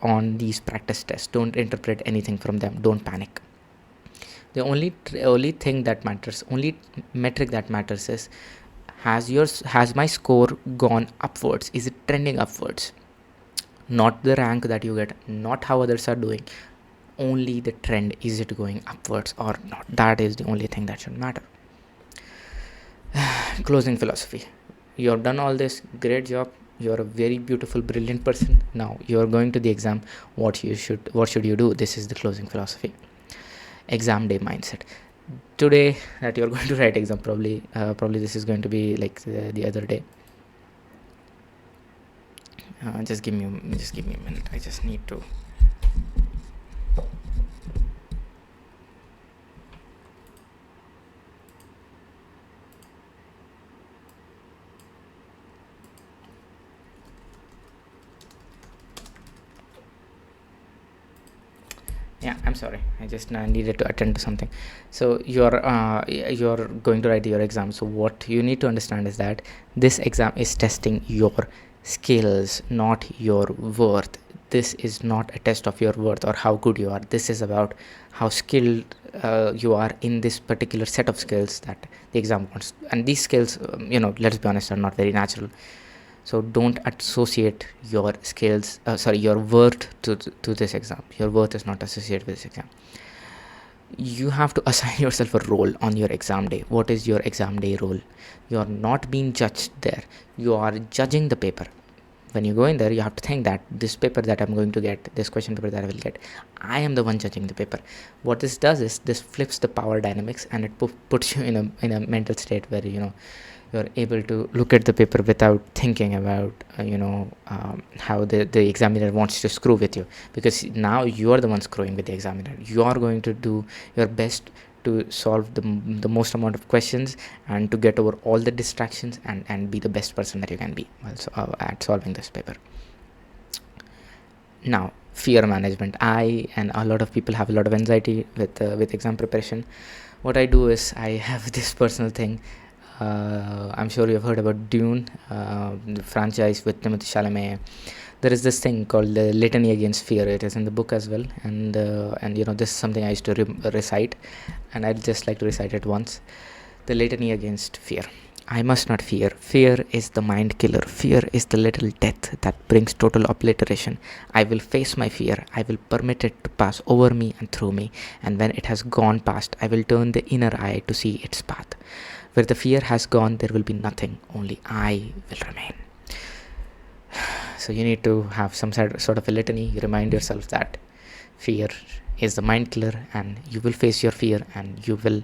on these practice tests. Don't interpret anything from them. Don't panic. The only thing that matters, only metric that matters is, has my score gone upwards? Is it trending upwards? Not the rank that you get, not how others are doing, only the trend. Is it going upwards or not? That is the only thing that should matter. Closing philosophy. You have done all this, great job. You're a very beautiful, brilliant person. Now you're going to the exam. What should you do? This is the closing philosophy. Exam day mindset. Today that you're going to write exam, probably this is going to be like the other day. Just give me a minute. I just need to. Yeah, I'm sorry, I just needed to attend to something. So you're going to write your exam. So what you need to understand is that this exam is testing your skills, not your worth. This is not a test of your worth or how good you are. This is about how skilled you are in this particular set of skills that the exam wants. And these skills, let's be honest, are not very natural. So don't associate your skills, your worth to this exam. Your worth is not associated with this exam. You have to assign yourself a role on your exam day. What is your exam day role? You are not being judged there. You are judging the paper. When you go in there, you have to think that this paper that I'm going to get, this question paper that I will get, I am the one judging the paper. What this does is this flips the power dynamics, and it puts you in a mental state where you're able to look at the paper without thinking about how the examiner wants to screw with you, because now you are the one screwing with the examiner. You are going to do your best to solve the most amount of questions and to get over all the distractions and be the best person that you can be at solving this paper. Now, fear management. I and a lot of people have a lot of anxiety with exam preparation. What I do is I have this personal thing. I'm sure you've heard about Dune, the franchise with Timothée Chalamet. There is this thing called the Litany Against Fear. It is in the book as well, and this is something I used to recite, and I'd just like to recite it once. The Litany Against Fear. I must not fear. Fear is the mind killer. Fear is the little death that brings total obliteration. I will face my fear. I will permit it to pass over me and through me, and when it has gone past, I will turn the inner eye to see its path. Where the fear has gone, there will be nothing. Only I will remain. So you need to have some sort of a litany. You remind yourself that fear is the mind killer, and you will face your fear, and you will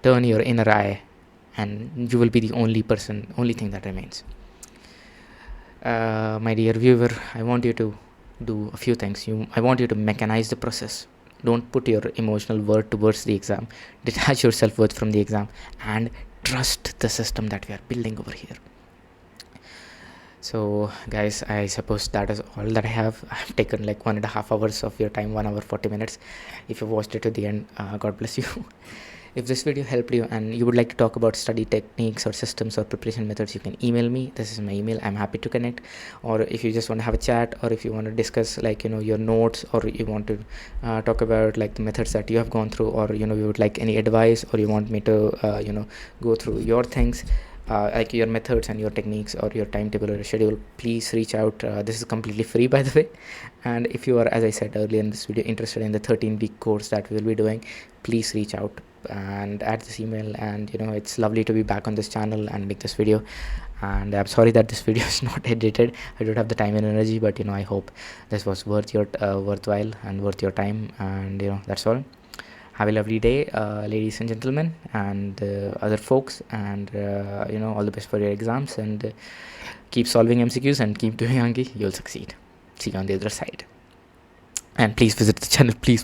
turn your inner eye, and you will be the only thing that remains. My dear viewer, I want you to do a few things. I want you to mechanize the process. Don't put your emotional worth towards the exam. Detach your self-worth from the exam and trust the system that we are building over here. So guys, I suppose that is all that I have. I've taken like 1.5 hours of your time, 1 hour 40 minutes. If you watched it to the end, God bless you. If this video helped you and you would like to talk about study techniques or systems or preparation methods, you can email me. This is my email. I'm happy to connect. Or if you just want to have a chat, or if you want to discuss like your notes, or you want to talk about like the methods that you have gone through, or you would like any advice, or you want me to go through your things, like your methods and your techniques or your timetable or your schedule, please reach out. This is completely free, by the way. And if you are, as I said earlier in this video, interested in the 13-week course that we will be doing, please reach out and add this email. And it's lovely to be back on this channel and make this video. And I'm sorry that this video is not edited. I don't have the time and energy, but I hope this was worthwhile and worth your time. And that's all. Have a lovely day, ladies and gentlemen, and other folks, and all the best for your exams, and keep solving MCQs and keep doing Anki. You'll succeed. See you on the other side. And please visit the channel, please.